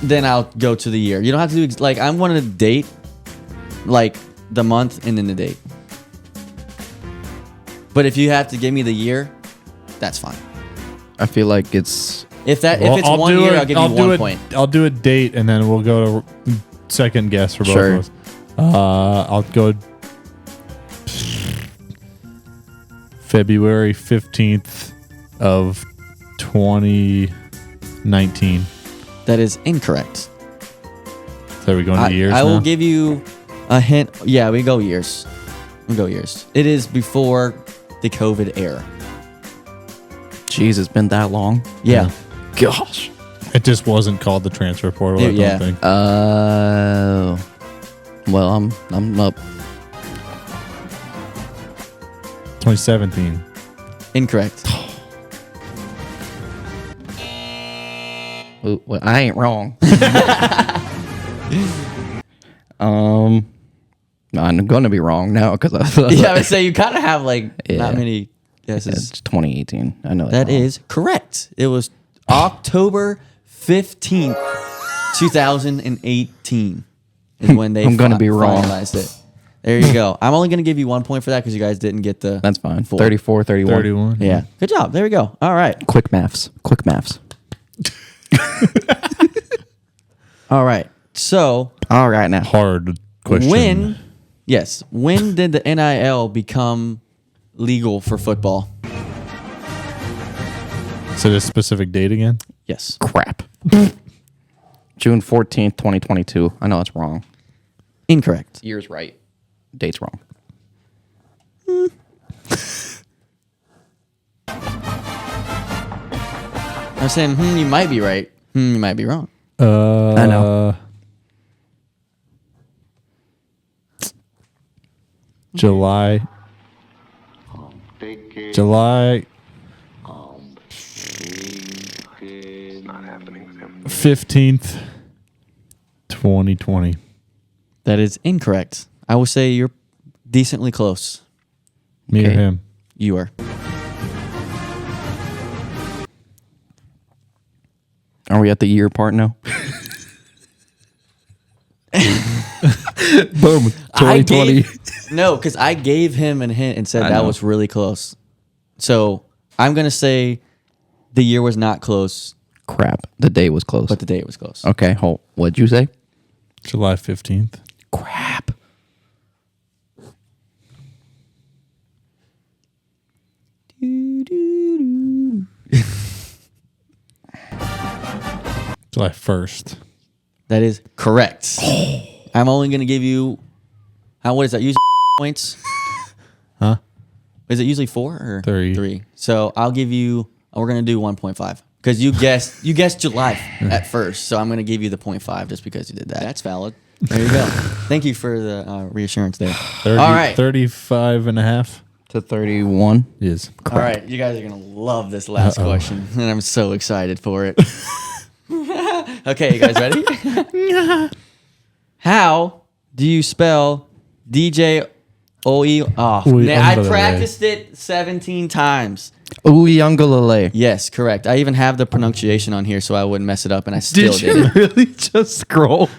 then I'll go to the year. You don't have to do like I'm wanting the date, like the month and then the date. But if you have to give me the year, that's fine. I feel like it's If it's Well, 1 year, I'll give you 1 point. I'll do a date, and then we'll go to second guess for both Sure. of us. I'll go February 15th of 2019. That is incorrect. So we going to years I will now? give you a hint. Yeah, we go years. It is before the COVID era. Jeez, it's been that long. Yeah. Gosh. It just wasn't called the transfer portal, I don't Yeah. think. Well, I'm up. 2017. Incorrect. Ooh, well, I ain't wrong. I'm gonna be wrong now because I thought Yeah, I would say you kind of have like Yeah. not many guesses. it's 2018. I know That wrong. is correct. It was October 15th, 2018 is when they I'm gonna be wrong. finalized it. There you go. I'm only going to give you 1 point for that because you guys didn't get the. That's fine. full. 34, 31. 31. Yeah. Good job. There we go. All right. Quick maths. All right. So All right now. Hard question. when did the NIL become legal for football? So this specific date again? Yes. Crap. June 14th, 2022. I know that's wrong. Incorrect. Year's right. Date's wrong. I'm saying, you might be right. You might be wrong. I know. July. July It's not happening with him. 15th, 2020. That is incorrect. I will say you're decently close. Me or Okay. him? You are. Are we at the year part now? Boom. 2020. No, because I gave him a hint and said I that know. was really close. So I'm going to say the year was not close, Crap. The date was close. but the date was close. Okay. Hold. What'd you say? July 15th. Crap. July 1st. That is correct. I'm only going to give you, what is that? Usually points? Huh? Is it usually 4 or 3? 3. So I'll give you, we're going to do 1.5. Because you guessed July at first. So I'm going to give you the 0.5 just because you did that. That's valid. There you go. Thank you for the reassurance there. 30, All right. 35 and a half To 31. is. All right, you guys are gonna love this last question, and I'm so excited for it. Okay, you guys ready? How do you spell DJ OE? Oh, Uy, man, I ungulale. practiced it 17 times. Uyunglele. Yes, correct. I even have the pronunciation on here so I wouldn't mess it up, and I still did it. really just scroll?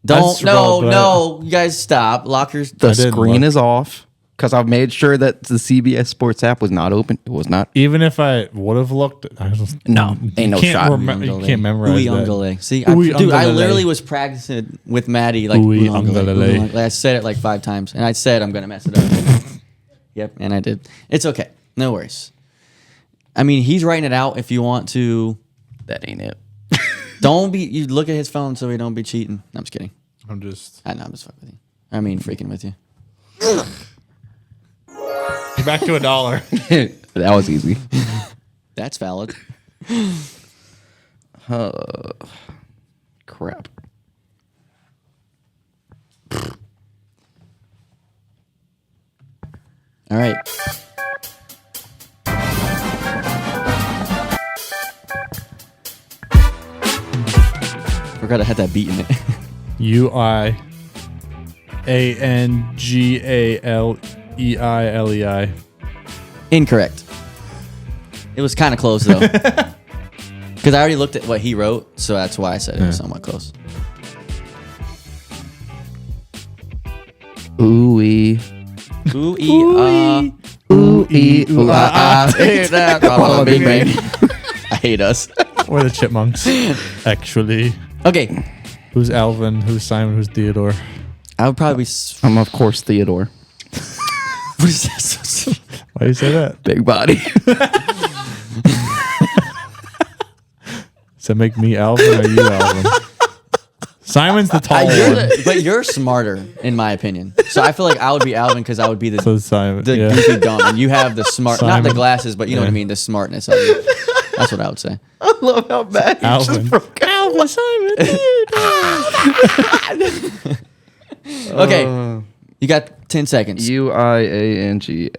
Don't scrolled, but- no, you guys stop. Lockers. The I didn't screen look. is off because I've made sure that the CBS Sports app was not open. It was not. Even if I would have looked, I just, No, ain't no can't shot. you can't memorize that. Uyunglele. See, Uy dude, I ungulale. literally was practicing with Maddie like Uy ungulale, ungulale. ungulale. I said it like 5 times, and I said I'm gonna mess it up. Yep, and I did. It's okay, no worries. I mean, he's writing it out. If you want to, That ain't it. don't be. You look at his phone so he don't be cheating. No, I'm just kidding. I'm just. I know, I'm just fucking with you. I mean, freaking with you. You're back to $1. That was easy. That's valid. Crap. All right. Forgot I had that beat in it. UIANGALEILEI. Incorrect. It was kind of close though. Because I already looked at what he wrote, so that's why I said it was somewhat close. Ooh-wee. Ooh, Ooh-ee. Ooh-ah-ah. Bing, bang. I hate us. We're the Chipmunks. Actually. Okay. Who's Alvin? Who's Simon? Who's Theodore? I would probably. I'm of course Theodore. What is that? Why do you say that? Big body. Does that make me Alvin or you Alvin? Simon's the tall one. But you're smarter, in my opinion. So I feel like I would be Alvin because I would be So Simon. the yeah. goofy dumb, and you have the smart, not the Simon. glasses, but you know what I mean, the smartness of you. That's what I would say. I love how bad you Alvin. just broke out. Alvin Simon. Okay, you got 10 seconds. UIANGALEI.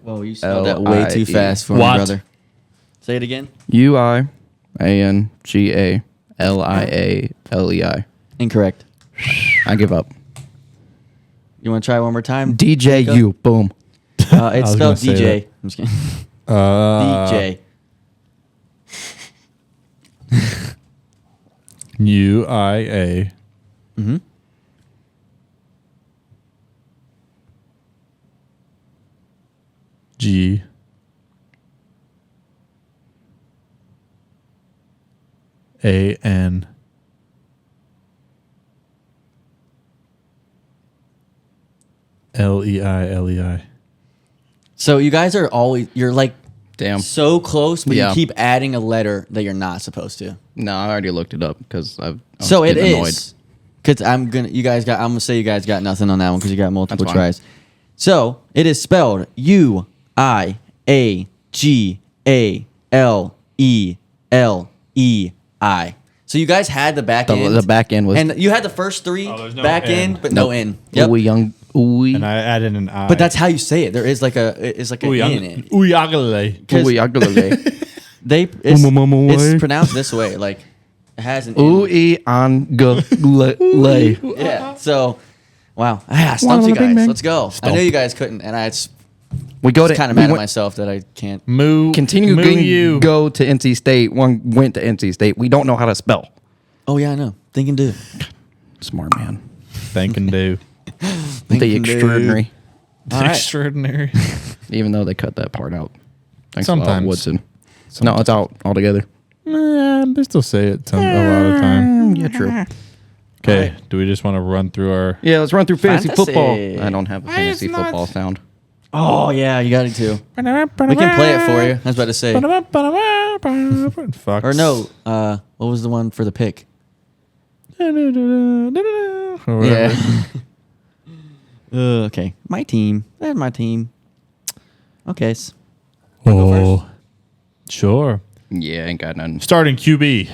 Whoa, you spelled that way too LIE. fast for me, What? brother. Say it again. UIANGALEI. Incorrect. I give up. You want to try one more time? DJU. Boom. It's was spelled gonna say DJ. I'm just kidding. DJ. UIA. Mm-hmm. G. AN. LEI. So you guys are always, you're like Damn. so close, but Yeah. you keep adding a letter that you're not supposed to. No, I already looked it up because I was So it getting annoyed. is. Because I'm gonna say you guys got nothing on that one because you got multiple That's fine. tries. So it is spelled UIAGALELEI. So you guys had the back end. The back end was and you had the first three there's no back N. end, but no N. Yep. ooey young ooey. And I added an I. But that's how you say it. There is like a N in it. Uyagale. 'Cause Ooey ugly. They it's pronounced this way. Like it has an N. Ooey on lay. Yeah. So wow. I stumped you guys. Let's go. I knew you guys couldn't, and I was We go to kind of mad at myself that I can't. Moo. Continue moo getting you. go to NC State. One went to NC State. We don't know how to spell. Oh yeah, I know. Think and do. Smart man. Think and do. The extraordinary. All right. Extraordinary. Even though they cut that part out. Thanks Sometimes. a lot, Woodson. No, it's out altogether. They still say it a lot of time. Yeah, true. Okay. Do we just want to run through our? Yeah, let's run through fantasy Fantasy. football. I don't have a fantasy football sound. Oh yeah, you got it too. We can play it for you. I was about to say. Fuck. Or no. What was the one for the pick? Yeah. Okay. My team. That's my team. Okay. Go Oh. Sure. Yeah, ain't got nothing. Starting QB,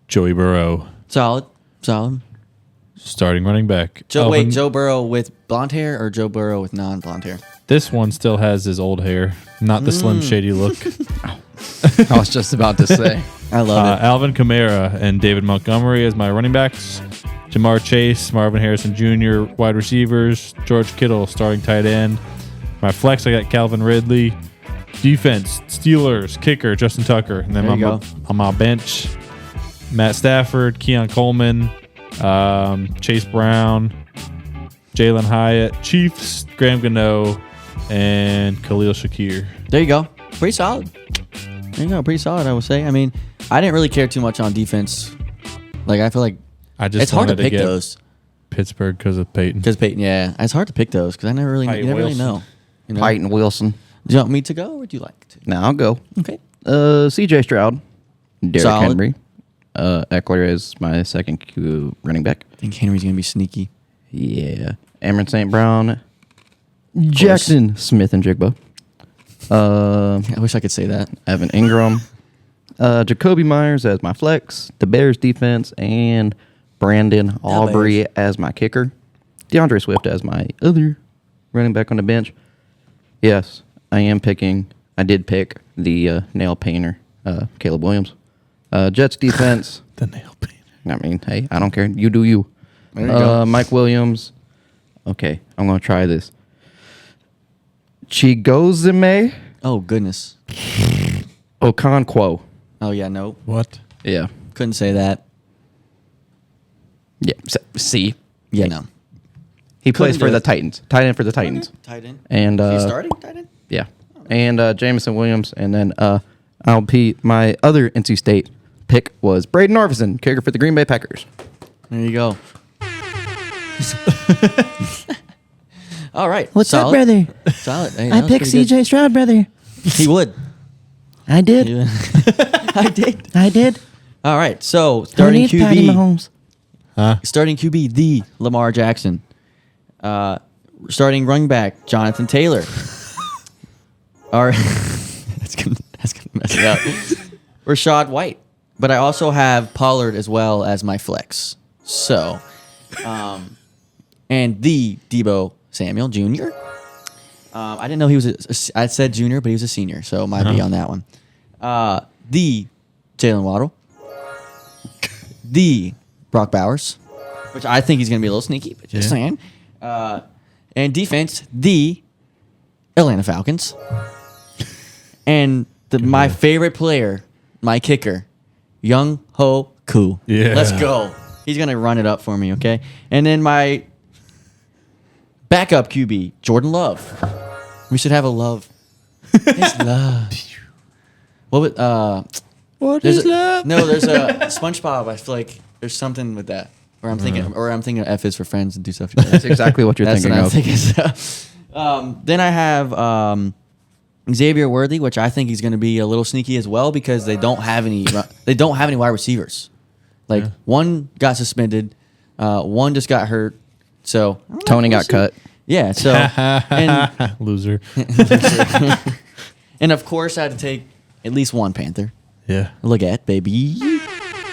Joey Burrow. Solid. Solid. Starting running back. Wait, Joe Burrow with blonde hair or Joe Burrow with non-blonde hair? This one still has his old hair, not the Slim Shady look. I was just about to say. I love it. Alvin Kamara and David Montgomery as my running backs. Jamar Chase, Marvin Harrison Jr. wide receivers. George Kittle starting tight end. My flex, I got Calvin Ridley. Defense, Steelers, kicker, Justin Tucker. And then There you go. on my bench, Matt Stafford, Keon Coleman, Chase Brown, Jalen Hyatt, Chiefs, Graham Gano, and Khalil Shakir. There you go. Pretty solid. There you go. Pretty solid, I would say. I mean, I didn't really care too much on defense. Like, I feel like I just it's hard to wanted pick get those. Pittsburgh because of Peyton. Because Peyton, yeah. It's hard to pick those because I never really, Peyton you never really Wilson. know. You know? Peyton Wilson. Do you want me to go or would you like to? Now I'll go. Okay. CJ Stroud. Derrick Solid. Henry. Eckler is my second Q running back. I think Henry's going to be sneaky. Yeah. Amon St. Brown. Jackson Smith and Jigba. I wish I could say that. Evan Ingram. Jacoby Myers as my flex. The Bears defense. And Brandon Aubrey as my kicker. DeAndre Swift as my other running back on the bench. Yes, I did pick the nail painter, Caleb Williams. Jets defense. The nail painter. I mean, hey, I don't care. You do you. There you go. Mike Williams. Okay, I'm going to try this. Chigozime Oh, goodness. Okonkwo. Oh, yeah, no. What? Yeah. Couldn't say that. Yeah. C. Yeah, no. He plays Couldn't for do the it. Titans. Tight end for the Titans. Tight end. And He's starting tight end? yeah. And Jameson Williams. And then My other NC State pick was Braden Arvison, kicker for the Green Bay Packers. There you go. All right. What's solid. up, brother? Solid. Hey, I picked CJ Stroud, brother. He would. I did. Yeah. I did. I did. All right. So Who starting needs Patty QB, Mahomes? starting QB, the Lamar Jackson. Starting running back, Jonathan Taylor. That's gonna mess it up. Rashad White. But I also have Pollard as well as my flex. So, and the Debo Samuel Jr. I didn't know he was I said junior, but he was a senior, so might be on that one. The Jalen Waddle. The Brock Bowers, which I think he's going to be a little sneaky, but just saying. And defense, the Atlanta Falcons. And my favorite player, my kicker, Young Ho Koo. Yeah. Let's go. He's going to run it up for me, okay? And then my backup QB, Jordan Love. We should have a love. It's love. What would, What there's is a- love? No, there's a SpongeBob. I feel like there's something with that. Or I'm thinking F is for friends and do stuff together. That's exactly what you're That's thinking what I'm of. thinking. Then I have Xavier Worthy, which I think he's going to be a little sneaky as well because they don't have any wide receivers. Like one got suspended, one just got hurt. So I don't know, Tony we'll got see. cut. Yeah. So and Loser. and of course I had to take at least one Panther. Yeah. Look at baby.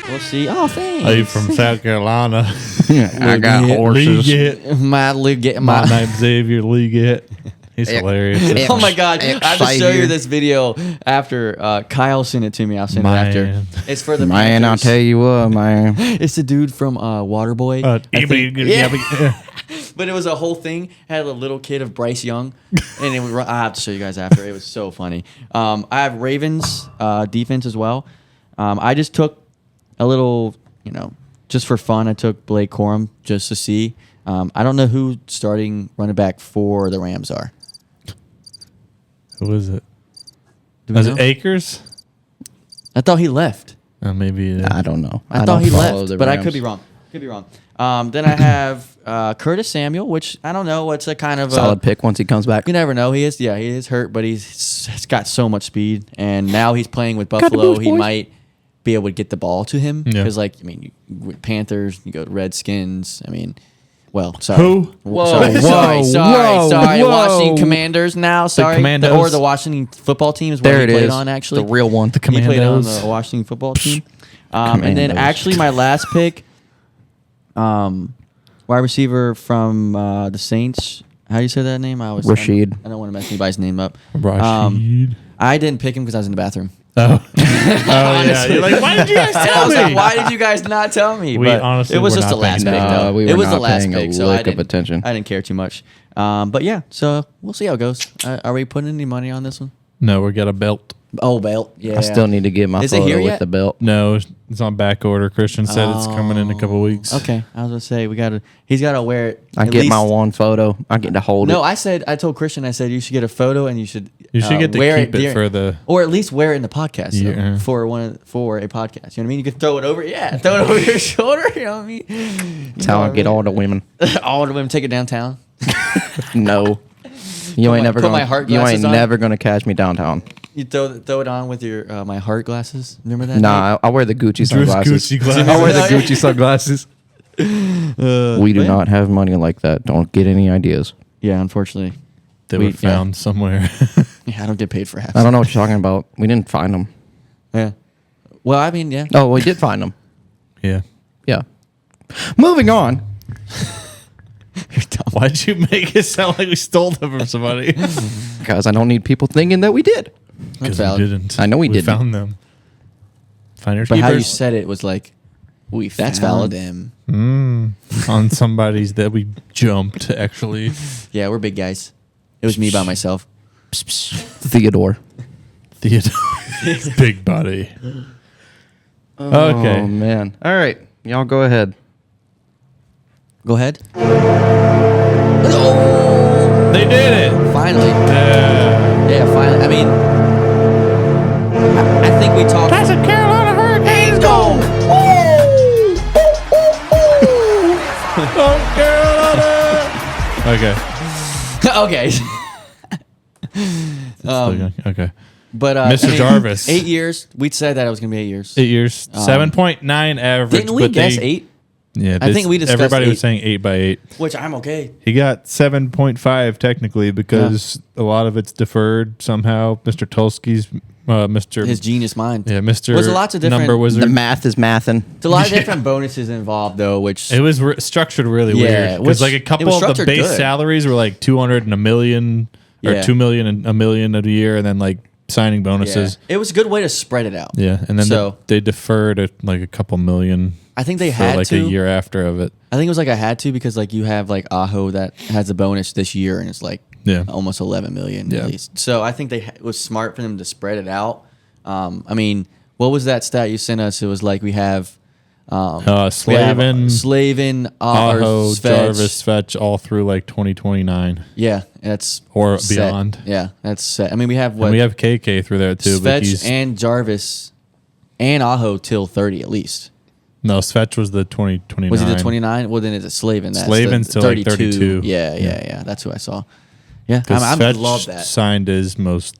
We'll see. Oh, thanks. Are you from South Carolina? I got horses. Leggett. My My name's Xavier Leggett. He's hilarious. Oh my god! I have to show you Xavier. this video after Kyle sent it to me. I'll send it Man. after. It's for the Man, I'll Panthers. tell you what, man. It's the dude from Waterboy. I think- Yeah. But it was a whole thing. Had a little kid of Bryce Young, and it would run, I have to show you guys after. It was so funny. I have Ravens defense as well. I just took a little, just for fun. I took Blake Corum just to see. I don't know who starting running back for the Rams are. Who is it? Do we Was know? it Akers? I thought he left. Maybe. I don't know. I thought he don't follow left, the but I Rams. could be wrong. Then I have Curtis Samuel, which I don't know. It's a kind of Solid pick once he comes back. You never know. He is hurt, but he's got so much speed, and now he's playing with the Buffalo. boost, He boys. might be able to get the ball to him Yeah. because, with Panthers, you go to Redskins. Sorry. Who? Sorry. whoa. Washington Commanders now. Sorry, Commandos. or the Washington football team is what There he it played is. on. Actually, The real one. he played on Commandos. the Washington football team. And then Commandos. actually my last pick, wide receiver from the Saints. How do you say that name? Rashid. I don't want to mess anybody's name up. Rashid. I didn't pick him because I was in the bathroom. Oh. Yeah. You're like, why did you guys And I tell was me? like, why did you guys not tell me? We But honestly it was were just the not last paying pick, attention. though. No, we It were was the not last paying a pick, so lick I of didn't, attention. I didn't care too much. But yeah, so we'll see how it goes. Are we putting any money on this one? No, we got a belt. Oh, belt. Yeah. I still need to get my Is it photo here with yet? the belt. No, it's on back order. Christian said it's coming in a couple weeks. Okay, I was gonna say he's gotta wear it. I at get my least- one photo. I get to hold No, it. I told Christian, you should get a photo and you should get to wear keep it during- for the- or at least wear it in the podcast though, Yeah. for a podcast. You know what I mean? You could throw it over, throw it over your shoulder. You know what I mean? That's how I get all the women. all the women take it downtown. No. You ain't never put my gonna. heart You ain't glasses on? never gonna catch me downtown. You throw it on with your my heart glasses. Remember that? Nah, I wear the Gucci Drew's sunglasses. Gucci glasses. I wear the Yeah. Gucci sunglasses. We do yeah. not have money like that. Don't get any ideas. Yeah, unfortunately. They We- were found somewhere. Yeah, I don't get paid for half. I don't know what you're talking about. We didn't find them. Yeah. Well, I mean, yeah. Oh, we did find them. Yeah. Yeah. Moving on. Why'd you make it sound like we stole them from somebody? Because I don't need people thinking that we did. That's Because we valid. didn't. I know we didn't. found them. Finders But how you keepers. said it was like, that's found valid. them. On somebody's that we jumped, actually. Yeah, we're big guys. It was me by myself. Theodore. Theodore. Big body. Oh, Okay. man. All right. Y'all go ahead. Go ahead. They did it. Finally. Yeah. Yeah, finally. I mean, I think we talked. Carolina Hurricanes go! Okay. Okay. Okay. But Mr. Jarvis. 8 years. We said that it was gonna be 8 years. 8 years, 7.9 average. Didn't we but guess they- 8? Yeah, I think we discussed everybody 8. was saying 8x8. Which I'm okay. He got 7.5 technically because a lot of it's deferred somehow. Mr. Tulski's, Mr. His genius mind. yeah, Mr. Was lots of different- Number Wizard. The math is mathin'. There's a lot of different bonuses involved though, which It was structured really Yeah, weird which- because like a it couple was of the structured base good. salaries were like 200 and a million or Yeah. 2 million and a million a year, and then like signing bonuses. it was a good way to spread it out. Yeah, and then So- they deferred it like a couple million. I think they for had like to. a year after of it. I think it was like I had to because like you have like Aho that has a bonus this year and it's like Yeah. almost 11 million Yeah. at least. So I think it was smart for them to spread it out. I mean, what was that stat you sent us? It was like we have Slavin, Slavin, Aho, Svetch. Jarvis, Fetch, all through like 2029 Yeah, that's or set. beyond. Yeah, that's set. I mean, we have what And we have KK through there too, but Svetch he's and Jarvis and Aho till 30 at least. no. Svetch was the 2029. Was he the 29? Well, then it's a Slavin. That's Slavin's the till, like, 32. Yeah. That's who I saw. Yeah, Because I Svetch love that. signed his most,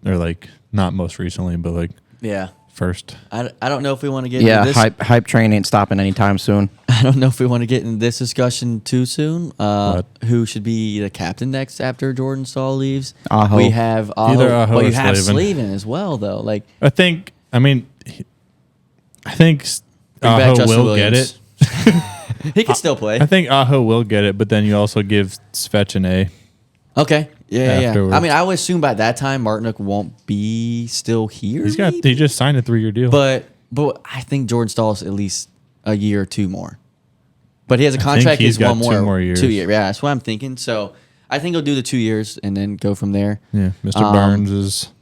or like not most recently, but like Yeah. first. I don't know if we want to get Yeah, into this. hype train ain't stopping anytime soon. I don't know if we want to get into this discussion too soon. What? Who should be the captain next after Jordan Stahl leaves? Aho. We have Aho, Either Aho but or you have Slavin. Slavin as well, though. Like I think. I mean, I think bring back Aho Justin will get Williams. it. He can still play. I think Aho will get it, but then you also give Svetch an A. Okay. Yeah. Afterwards. I mean, I would assume by that time Martinook won't be still here. He just signed a 3-year deal. But I think Jordan Stahl's at least a year or two more. But he has a think contract. he's got one more, 2 more years. 2 years. Yeah, that's what I'm thinking. So I think he'll do the 2 years and then go from there. yeah, Mr. Burns is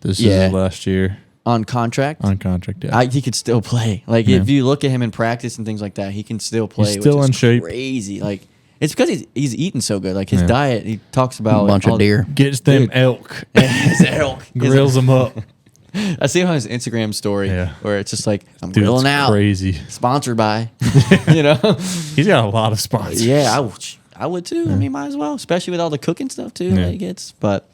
this is yeah. his last year On contract, on contract. Yeah, he could still play. Like Yeah. if you look at him in practice and things like that, he can still play. still which is in shape. Crazy. Like it's because he's eating so good. Like his Yeah. diet, he talks about Bunch all- of deer. gets them Dude. elk, His elk. grills them up. I see him on his Instagram story Yeah. where it's just like I'm Dude, grilling it's out. crazy. Sponsored by, you know. He's got a lot of sponsors. Yeah, I would too. I mean, might as well, especially with all the cooking stuff too Yeah. that he gets. But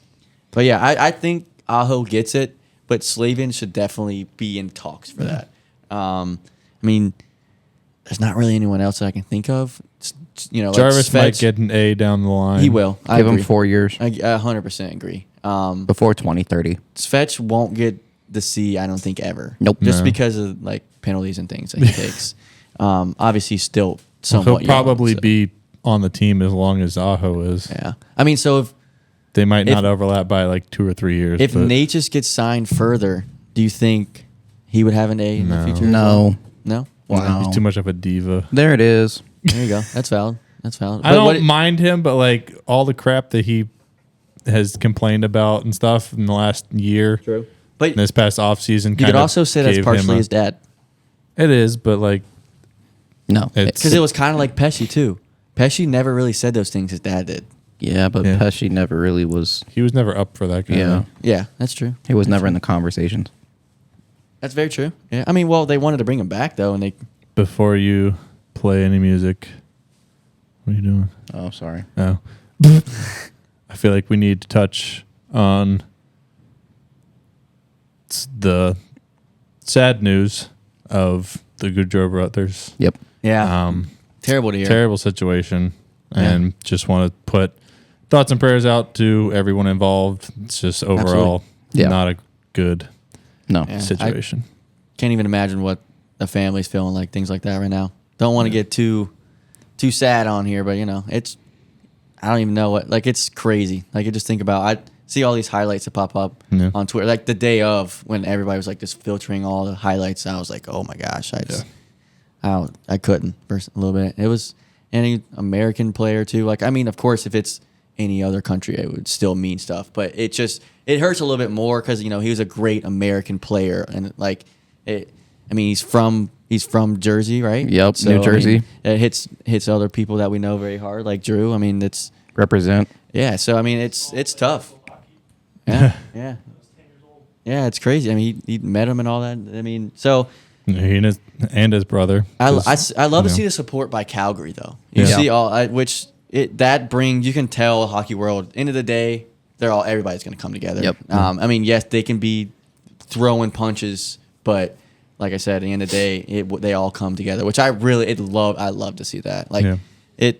yeah, I think Aho gets it, but Slavin should definitely be in talks for that. I mean, there's not really anyone else that I can think of. You know, like Jarvis might Svetch, get an A down the line. He will. I Give him agree. 4 years I 100% agree. before 2030. Svetch won't get the C, I don't think ever. Nope. Just No. because of like penalties and things that he takes. Obviously, he's still He'll somewhat young, probably so- be on the team as long as Aho is. Yeah, I mean, so They might If- not overlap by like 2 or 3 years. if but Nate just gets signed further, do you think he would have an A in the No. future? No. No. Wow. he's too much of a diva. There it is. There you go. That's valid. That's valid. I But don't what- mind him, but like all the crap that he has complained about and stuff in the last year, True. But this past offseason, you could also say that's partially his dad, It is, but like No. It's- because it was kind of like Pesci too. Pesci never really said those things his dad did. Yeah, but Yeah. Pesci never really was. he was never up for that kind Yeah. of. Yeah, that's true. He was never in the conversations. That's very true. Yeah, I mean, well, they wanted to bring him back though, and they Before you play any music, what are you doing? Oh, sorry. Oh. I feel like we need to touch on the sad news of the Goudreau brothers. Yep. yeah, terrible to hear. Terrible situation, Yeah. and just want to put thoughts and prayers out to everyone involved. It's just overall Yeah. not a good No. Yeah. situation. Can't even imagine what the family's feeling like, things like that right now. Don't want to get too sad on here, but you know, I don't even know what, like, it's crazy. Like, I just think about, I see all these highlights that pop up Yeah. on Twitter, like the day of when everybody was like just filtering all the highlights. I was like, oh my gosh, I couldn't for a little bit. It was any American player too. Like, I mean, of course, if it's any other country, it would still mean stuff, but it hurts a little bit more because, you know, he was a great American player and like I mean, he's from Jersey, right? Yep, New I mean, Jersey. it hits other people that we know very hard, like Drew. I mean, it's Represent. yeah. So I mean, it's tough. Yeah, yeah, Yeah, it's crazy. I mean, he met him and all that. I mean, so He and his brother. I 'cause, love to you see know, the support by Calgary though. You Yeah. see that brings, you can tell hockey world. End of the day, everybody's going to come together. Yep. I mean, yes, they can be throwing punches, but like I said, at the end of the day, they all come together, which I love to see that. Like Yeah.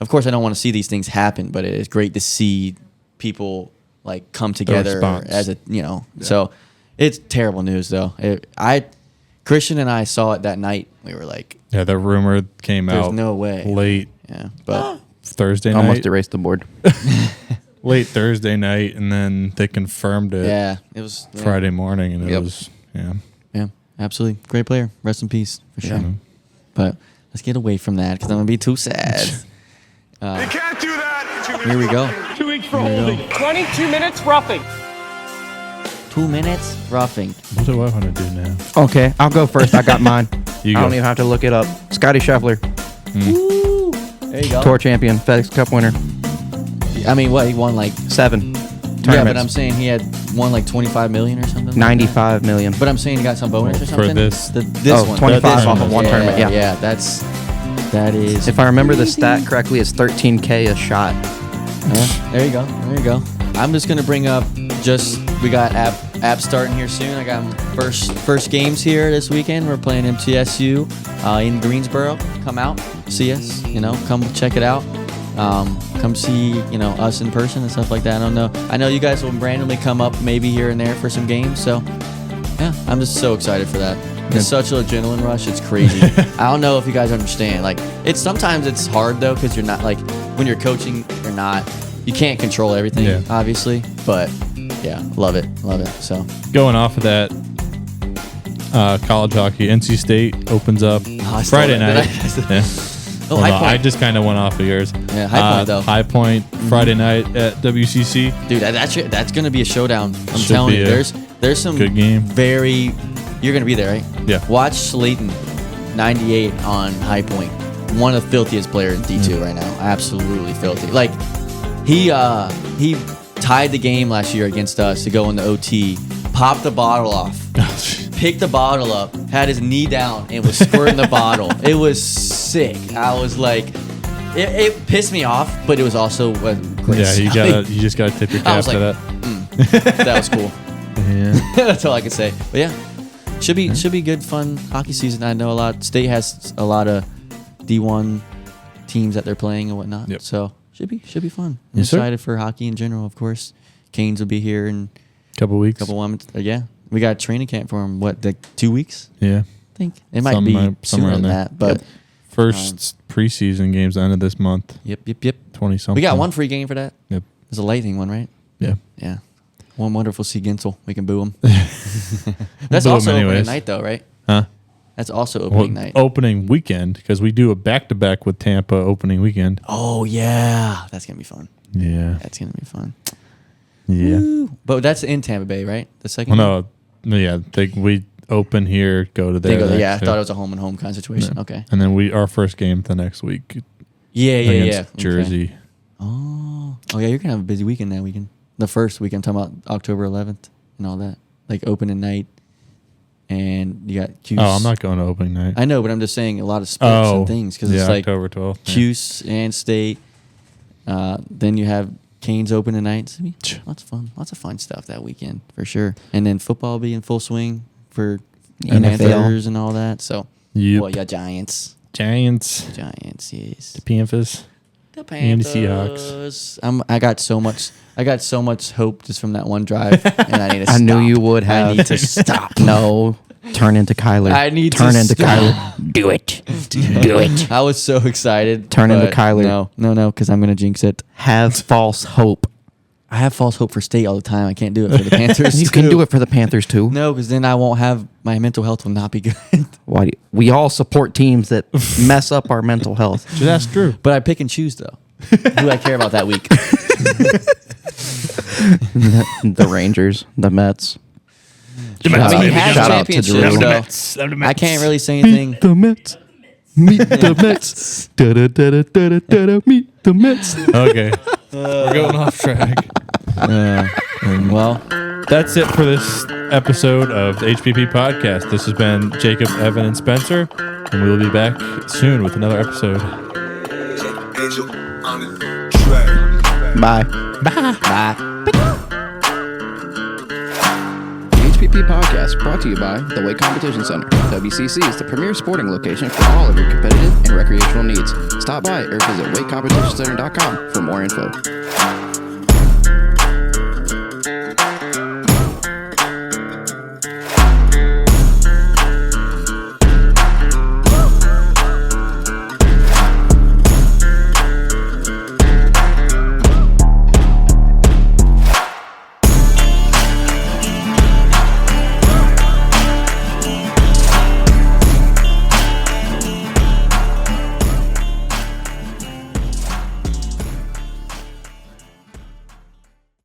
of course, I don't want to see these things happen, but it is great to see people like come together response. as a So it's terrible news though. Christian and I saw it that night. We were like, Yeah, the rumor came There's out no way. late yeah, but Thursday Almost night. erased the board. Late Thursday night, and then they confirmed it yeah, it was Friday morning, and it Yep. was yeah. Yeah, absolutely great player. Rest in peace for sure. Yeah. But let's get away from that because I'm gonna be too sad. You can't do that! Here we go. 2 weeks for holding. 22 minutes roughing. 2 minutes roughing. What do I want to do now? Okay, I'll go first. I got mine. You I don't go. even have to look it up. Scotty Scheffler, There you go. tour champion, FedEx Cup winner, I mean, what he won like 7 yeah, tournaments, but I'm saying he had won like 25 million or something. like that. 95 million. But I'm saying he got some bonus or For something. this- this Oh, one. 25 This off of one tournament, yeah. Yeah, that is. If I remember the stat correctly, it's 13K a shot. Yeah, there you go. There you go. I'm just gonna bring up we got app starting here soon. I got first games here this weekend. We're playing MTSU in Greensboro. Come out, see us. Come check it out. Come see us in person and stuff like that. I don't know. I know you guys will randomly come up maybe here and there for some games. So yeah, I'm just so excited for that. It's such a adrenaline rush. It's crazy. I don't know if you guys understand. Like sometimes it's hard though because you're not like when you're coaching, you can't control everything, Yeah. obviously. But yeah, love it. So Going off of that, college hockey, NC State opens up I stole Friday that. night. Did Yeah. oh, Well, High no, Point. I just kind of went off of yours. Yeah, High Point, though. High Point Friday night at WCC. Dude, that's gonna be a showdown. I'm Should telling be you, a there's some good game. You're gonna be there, right? Yeah. Watch Slayton, 98 on High Point. One of the filthiest players in D2 right now. Absolutely filthy. Like he tied the game last year against us to go into OT. Popped the bottle off. Picked the bottle up. Had his knee down and was squirting the bottle. It was sick. I was like, it pissed me off, but it was also great. Yeah, you just gotta tip your I cap was to like, that. that was cool. Yeah. That's all I can say. But yeah, should be good, fun hockey season. I know State has a lot of D1 teams that they're playing and whatnot. Yep. So should be fun. I'm Yes, sir. excited for hockey in general, of course. Canes will be here in Couple weeks. a couple months. Yeah, we got a training camp for them. What, like 2 weeks? Yeah. I think it might be Somewhere sooner than in there. that. But First preseason games the end of this month. yep. 20 something. We got one free game for that. Yep. It's a Lightning one, right? Yeah. Yeah. One wonderful C. Ginsel. We can boo him. That's Boo 'em also opening anyways. night, though, right? Huh? That's also Well, opening night. opening weekend because we do a back-to-back with Tampa opening weekend. Oh yeah, that's gonna be fun. Yeah. That's gonna be fun. Yeah. Woo. But that's in Tampa Bay, right? The second. Well, no. Yeah. we open here, go to They there. go, yeah, I next, thought it was a home and home kind of situation. Okay. And then our first game the next week Yeah. against Okay. Jersey. Oh yeah, you're gonna have a busy weekend that weekend. The first weekend, I'm talking about October 11th and all that, like opening night, and you got Cuse. Oh, I'm not going to opening night. I know, but I'm just saying a lot of sports Oh, and things because yeah, it's like October 12th. yeah. Cuse and State. Then you have Canes open tonight. It's gonna be lots of fun stuff that weekend for sure. And then football will be in full swing for NFL. Panthers and all that. So, Yep. well, yeah, Giants, Giants. yes. Panthers. The And the Panthers. I got so much hope just from that one drive, and I need to. I knew stop. you would have. I need to stop. No, turn into Kyler. I need to turn into stop. Kyler. Do it. Do it. I was so excited. Turn into but Kyler. No, because I'm gonna jinx it. Have false hope. I have false hope for State all the time. I can't do it for the Panthers. You can do it for the Panthers too. No, because then I won't have my mental health will not be good. Why? We all support teams that mess up our mental health. That's true. But I pick and choose though. Who I care about that week. The Rangers, the Mets. I mean, he has Shout out to championships, Drew. though. I can't really say anything. The Mets. Meet the Mets. Da da da da da da da. Meet the Mets. Okay. We're going off track. Well, That's it for this episode of the HPP podcast. This has been Jacob, Evan, and Spencer, and we will be back soon with another episode. Bye. bye. The HPP podcast brought to you by the Wake Competition Center. WCC is the premier sporting location for all of your competitive and recreational needs. Stop by or visit wakecompetitioncenter.com for more info.